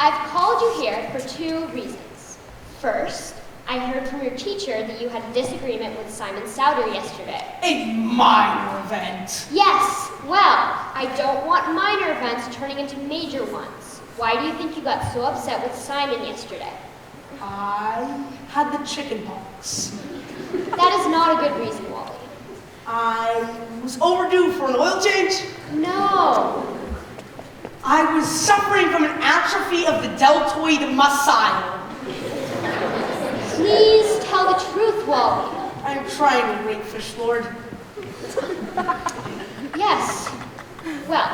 I've called you here for 2 reasons. First, I heard from your teacher that you had a disagreement with Simon Souter yesterday. A minor event. Yes, well, I don't want minor events turning into major ones. Why do you think you got so upset with Simon yesterday? I had the chicken pox. That is not a good reason, Wally. I was overdue for an oil change. No. I was suffering from an atrophy of the deltoid muscle. Please tell the truth, Wally. I'm trying, great fish lord. Yes. Well,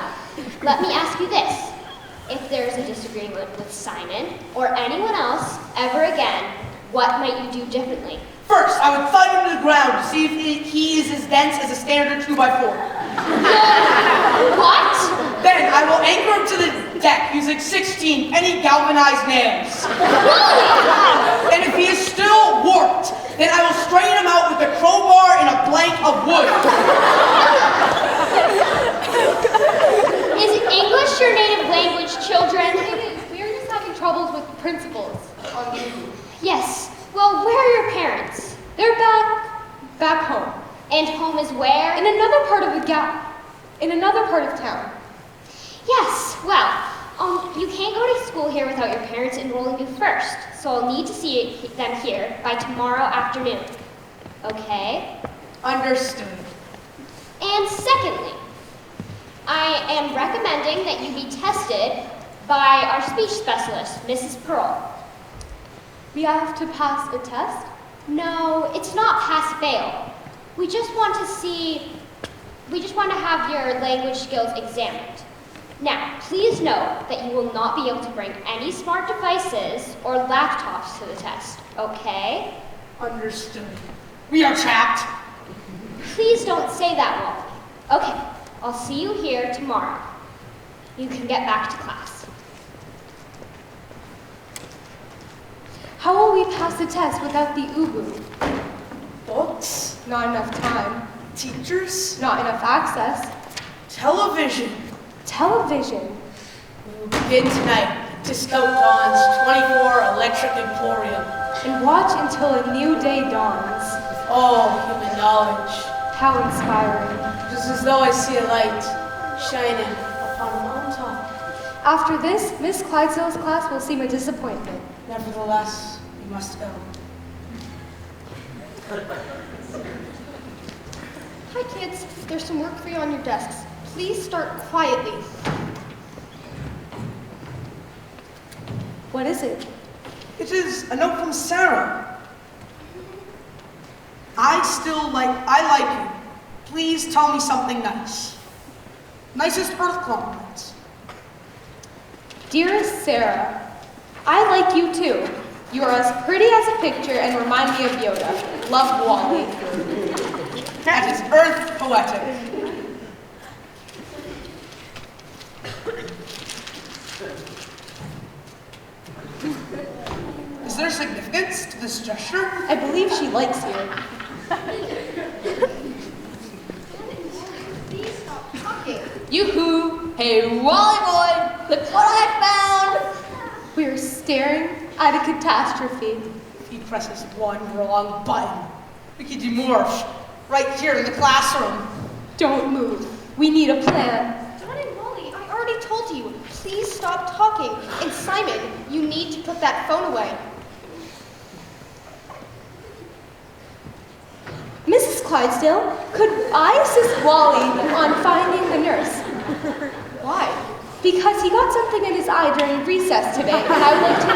let me ask you this. If there's a disagreement with Simon or anyone else ever again, what might you do differently? First, I would thud him to the ground to see if he is as dense as a standard 2x4. What? Then I will anchor him to the deck using 16 penny galvanized nails. And if he is still warped, then I will straighten him out with a crowbar and a plank of wood. Is English your native language, children? It is. We are just having troubles with principals on the Yes. Well, where are your parents? They're back home. And home is where? In another part of town. Yes. Well, you can't go to school here without your parents enrolling you first. So I'll need to see them here by tomorrow afternoon. Okay? Understood. And secondly, I am recommending that you be tested by our speech specialist, Mrs. Pearl. We have to pass a test? No, it's not pass-fail. We just want to have your language skills examined. Now, please note that you will not be able to bring any smart devices or laptops to the test, okay? Understood. We are trapped. Please don't say that, Wally. Okay, I'll see you here tomorrow. You can get back to class. How will we pass the test without the UBU? Books. Not enough time. Teachers. Not enough access. Television. Television. We will begin tonight to scout Dawn's 24 electric emporium. And watch until a new day dawns. All human knowledge. How inspiring. Just as though I see a light shining upon a mountaintop. After this, Miss Clydesdale's class will seem a disappointment. Nevertheless, we must go. Hi, kids. There's some work for you on your desks. Please start quietly. What is it? It is a note from Sarah. I like you. Please tell me something nice. Nicest Earth compliments. Dearest Sarah, I like you too. You are as pretty as a picture and remind me of Yoda. Love, Wally. That is Earth poetic. Is there significance to this gesture? I believe she likes you. Yoo-hoo! Hey, Wally boy! Look what I found! We are staring at a catastrophe. If he presses one wrong button, we could demorph right here in the classroom. Don't move. We need a plan. Dawn and Wally, I already told you. Please stop talking. And Simon, you need to put that phone away. Mrs. Clydesdale, could I assist Wally on finding the nurse? Why? Because he got something in his eye during recess today, and I would like to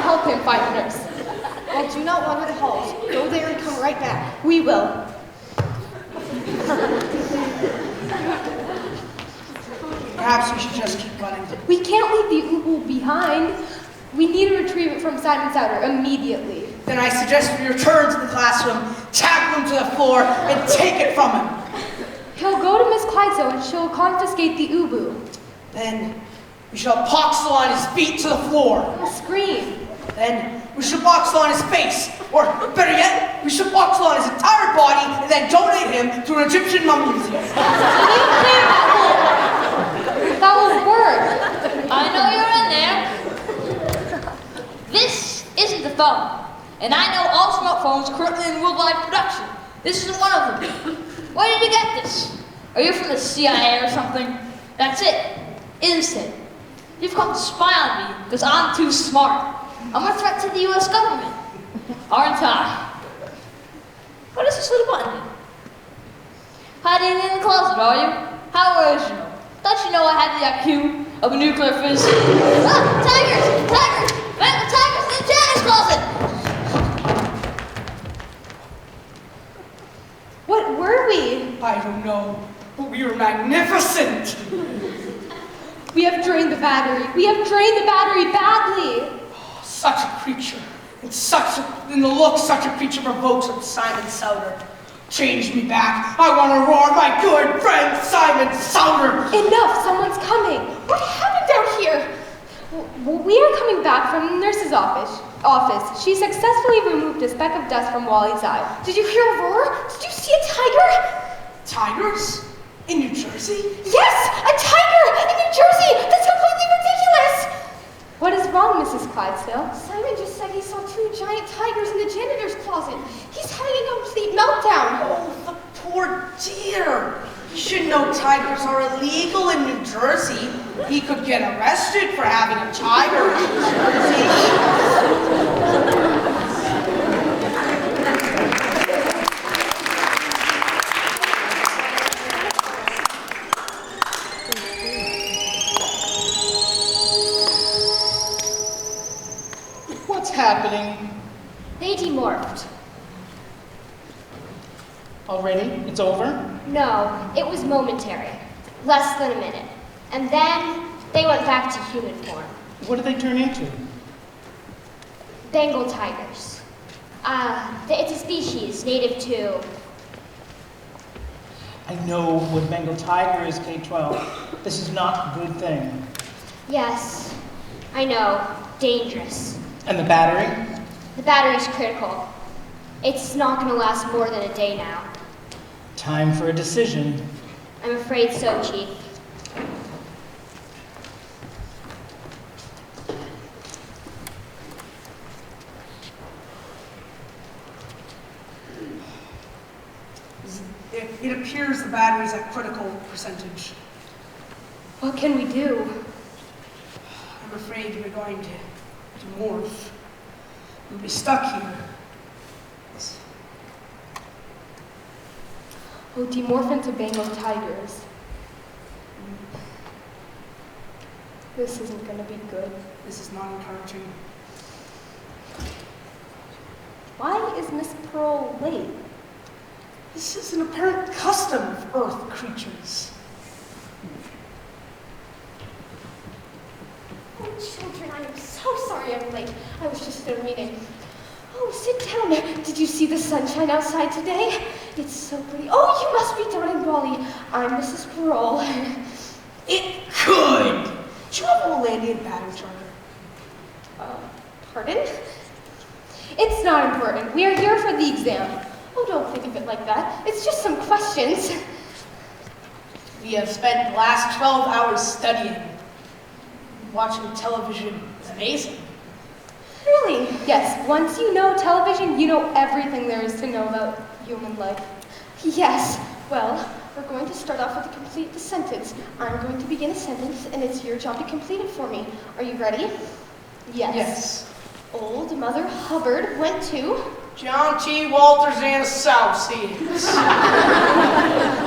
help him find the nurse. Well, do not wander the halls. Go there and come right back. We will. Perhaps we should just keep running. We can't leave the Ubu behind. We need to retrieve it from Simon Souter immediately. Then I suggest we return to the classroom, tackle him to the floor, and take it from him. He'll go to Miss Clydesdale and she'll confiscate the Ubu. Then we shall boxel on his feet to the floor. Scream. Then we should boxel on his face. Or better yet, we should boxel on his entire body and then donate him to an Egyptian mummy museum. That will work. I know you're in there. thumb. And I know all smartphones currently in worldwide production. This isn't one of them. Where did you get this? Are you from the CIA or something? That's it. Innocent. You've come to spy on me because I'm too smart. I'm a threat to the US government. Aren't I? What is this little button? Hiding in the closet, are you? How original. Don't you know I have the IQ of a nuclear physicist? Ah! Tigers! Tigers! Man, the tigers in the janitor's closet! What were we? I don't know, but we were magnificent. We have drained the battery. We have drained the battery badly. Such a creature, in the look such a creature provokes of Simon Souter. Change me back. I want to roar my good friend Simon Souter. Enough, someone's coming. What happened out here? We are coming back from the nurse's office. She successfully removed a speck of dust from Wally's eye. Did you hear a roar? Did you see a tiger? Tigers? In New Jersey? Yes, a tiger in New Jersey! That's completely ridiculous! What is wrong, Mrs. Clydesdale? Simon just said he saw 2 giant tigers in the janitor's closet. He's having a complete meltdown. Oh, the poor dear. You should know tigers are illegal in New Jersey. He could get arrested for having a tiger in New Jersey. What's happening? They demorphed. Already? It's over? No, it was momentary. Less than a minute. And then they went back to human form. What did they turn into? Bengal tigers. It's a species native to... I know what Bengal tiger is, K-12. This is not a good thing. Yes, I know. Dangerous. And the battery? The battery's critical. It's not going to last more than a day now. Time for a decision. I'm afraid so, Chief. It appears the battery's at critical percentage. What can we do? I'm afraid we're going to morph. We'll be stuck here. Oh, demorph into Bengal tigers. This isn't going to be good. This is not encouraging. Why is Miss Pearl late? This is an apparent custom of Earth creatures. Oh, children, I am so sorry I'm late. I was just in a meeting. Oh, sit down. Did you see the sunshine outside today? It's so pretty. Oh, you must be Dawn and Wally. I'm Mrs. Parole. It could! Do you have a Hollandian battery charger? Pardon? It's not important. We are here for the exam. Oh, don't think of it like that. It's just some questions. We have spent the last 12 hours studying. Watching television is amazing. Really? Yes, once you know television, you know everything there is to know about human life. Yes. Well, we're going to start off with a complete the sentence. I'm going to begin a sentence, and it's your job to complete it for me. Are you ready? Yes. Old Mother Hubbard went to... John T. Walters and Associates.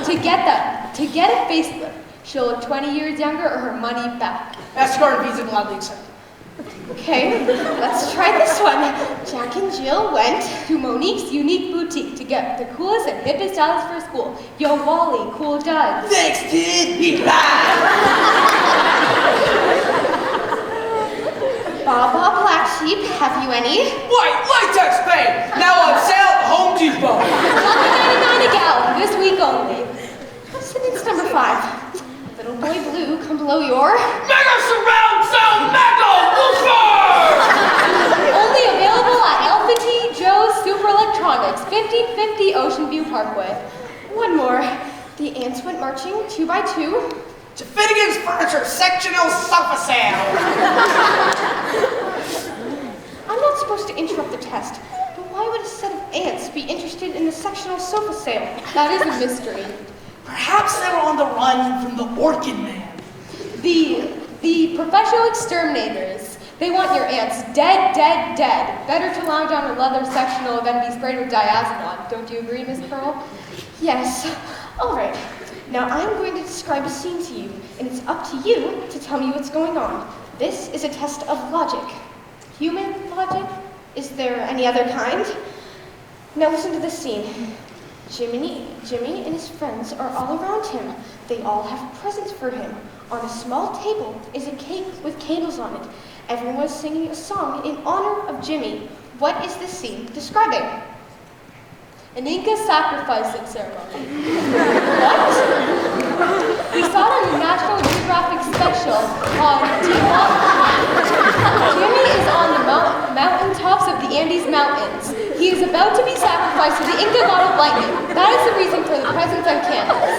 To get a facelift, she'll look 20 years younger or her money back. MasterCard and Visa gladly accepted. Okay, let's try this one. Jack and Jill went... To Monique's unique boutique to get the coolest and hippest styles for school. Yo, Wally, cool duds. Thanks, kid. Be back. Baba Black Sheep, have you any? White latex paint. Now on sale at Home Depot. $1.99 a gallon, this week only. Sentence number 5. Little boy blue, come below your... Mega surround sound mega woofer. Only available at Alpha Joe's Super Electronics, 5050 Ocean View Parkway. One more. The ants went marching 2 by 2. To Finnegan's Furniture sectional sofa sale. I'm not supposed to interrupt test. But why would a set of ants be interested in a sectional sofa sale? That is a mystery. Perhaps they were on the run from the Orchid Man. The professional exterminators. They want your ants dead, dead, dead. Better to lounge on a leather sectional than be sprayed with diazepam. Don't you agree, Miss Pearl? Yes. All right. Now I'm going to describe a scene to you, and it's up to you to tell me what's going on. This is a test of logic. Human logic? Is there any other kind? Now listen to this scene. Jimmy and his friends are all around him. They all have presents for him. On a small table is a cake with candles on it. Everyone is singing a song in honor of Jimmy. What is this scene describing? An Inca sacrificing ceremony. What? We saw it on the National Geographic special on Jimmy is on the mountain tops of the Andes Mountains. He is about to be sacrificed to the Inca god of lightning. That is the reason for the presents and candles.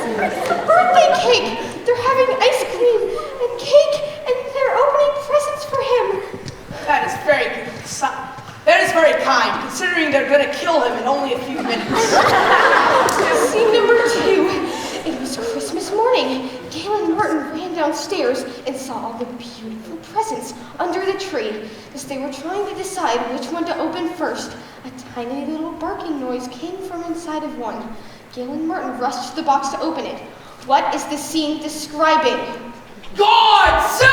Birthday cake! They're having ice cream and cake, and they're opening presents for him. That is very good. That is very kind, considering they're going to kill him in only a few minutes. Scene number 2. It was Christmas morning. Gail and Martin ran downstairs and saw all the beautiful presents under the tree. As they were trying to decide which one to open first, a tiny little barking noise came from inside of one. Gail and Martin rushed to the box to open it. What is the scene describing? Godzilla!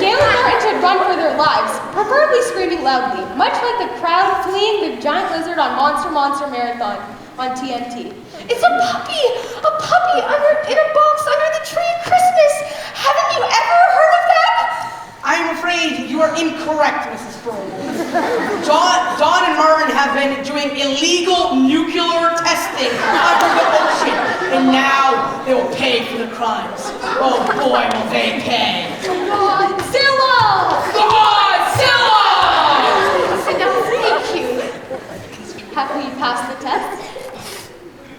Gail and Martin should run for their lives, preferably screaming loudly, much like the crowd fleeing the giant lizard on Monster Marathon on TNT. It's a puppy! A puppy in a box under the tree at Christmas! Haven't you ever heard of that? I'm afraid you are incorrect, Mrs. Pearl. Dawn and Martin have been doing illegal nuclear testing under the ocean, and now they will pay for the crimes. Oh boy, will they pay. Godzilla! Godzilla! So now thank you. Have we passed the test?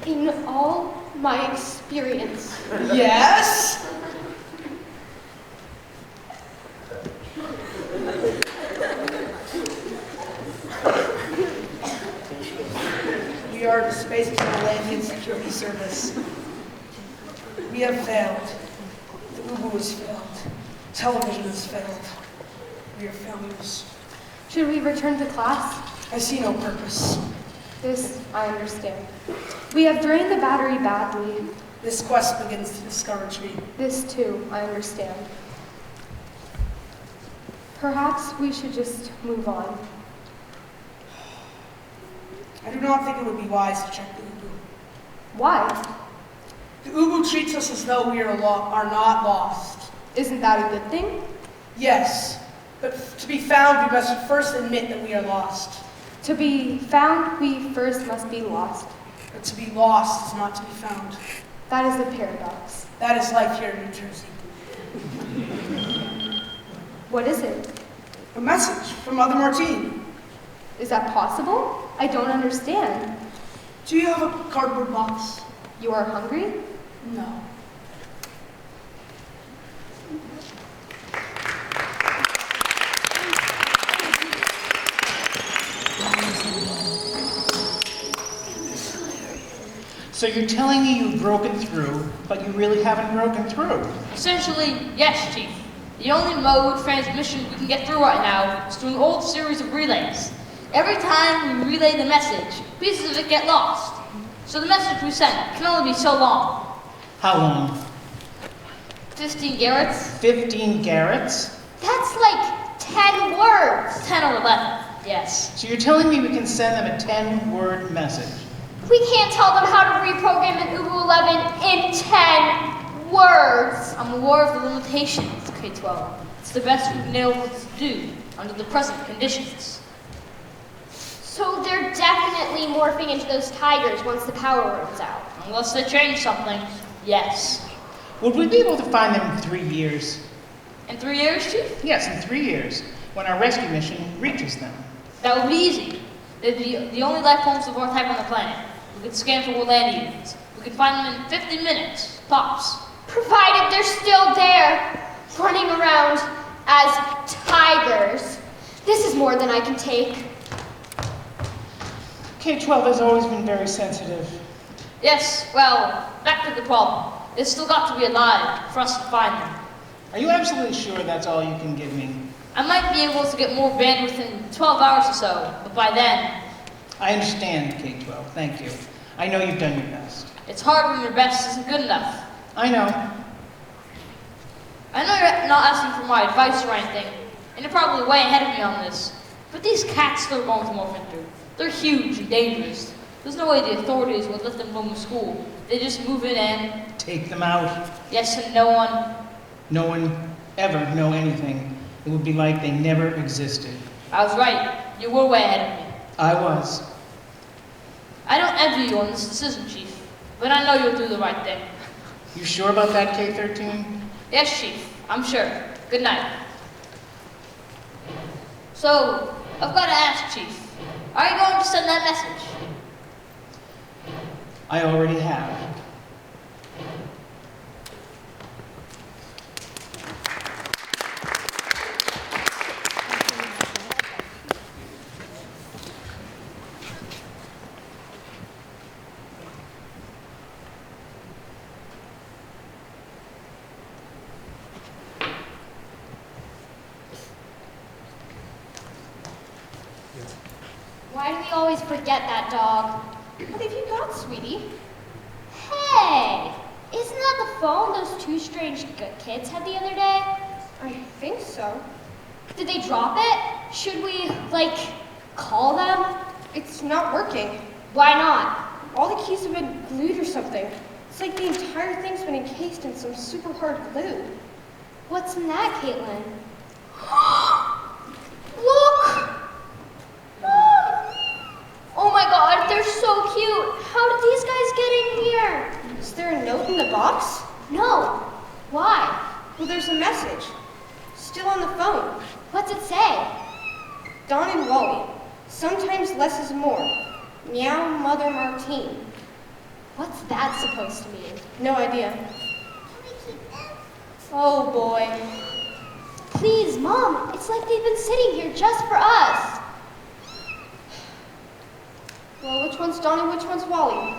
In all my experience. Yes? We are the Space Atlantean Security Service. We have failed. The Ubu has failed. Television has failed. We are failures. Should we return to class? I see no purpose. This, I understand. We have drained the battery badly. This quest begins to discourage me. This, too, I understand. Perhaps we should just move on. I do not think it would be wise to check the Ubu. Why? The Ubu treats us as though we are not lost. Isn't that a good thing? Yes, but to be found, we must first admit that we are lost. To be found, we first must be lost. But to be lost is not to be found. That is a paradox. That is life here in New Jersey. What is it? A message from Mother Martine. Is that possible? I don't understand. Do you have a cardboard box? You are hungry? No. So you're telling me you've broken through, but you really haven't broken through. Essentially, yes, Chief. The only mode transmission we can get through right now is through an old series of relays. Every time we relay the message, pieces of it get lost. So the message we send can only be so long. How long? 15 garrets? 15 garrets? That's like 10 words. 10 or 11, yes. So you're telling me we can send them a 10-word message? We can't tell them how to reprogram an Ubu 11 in 10 words. I'm aware of the limitations, K-12. It's the best we've been able to do under the present conditions. So they're definitely morphing into those tigers once the power runs out. Unless they change something, yes. Would we be able to find them in 3 years? In 3 years, Chief? Yes, in 3 years, when our rescue mission reaches them. That would be easy. They'd be the only life forms of our type on the planet. We could scan for land aliens. We could find them in 50 minutes, tops. Provided they're still there, running around as tigers. This is more than I can take. K-12 has always been very sensitive. Yes, well, back to the problem. It's still got to be alive for us to find them. Are you absolutely sure that's all you can give me? I might be able to get more bandwidth in 12 hours or so, but by then, I understand, K-12. Thank you. I know you've done your best. it's hard when your best isn't good enough. I know. I know you're not asking for my advice or anything, and you're probably way ahead of me on this, but these cats they're going to morph into, they're huge and dangerous. There's no way the authorities would let them roam the school. They just move it in. Take them out. Yes, and no one. No one ever know anything. It would be like they never existed. I was right. You were way ahead of me. I was. I don't envy you on this decision, Chief, but I know you'll do the right thing. You sure about that, K-13? Yes, Chief, I'm sure. Good night. So, I've got to ask, Chief, are you going to send that message? I already have. Why do we always forget that dog? What have you got, sweetie? Hey! Isn't that the phone those two strange kids had the other day? I think so. Did they drop it? Should we, like, call them? It's not working. Why not? All the keys have been glued or something. It's like the entire thing's been encased in some super hard glue. What's in that, Caitlin? Look! Oh my god, they're so cute! How did these guys get in here? Is there a note in the box? No. Why? Well, there's a message. Still on the phone. What's it say? Dawn and Wally. Sometimes less is more. Meow, Mother Martine. What's that supposed to mean? No idea. Oh boy. Please, Mom, it's like they've been sitting here just for us. Well, which one's Dawn and which one's Wally?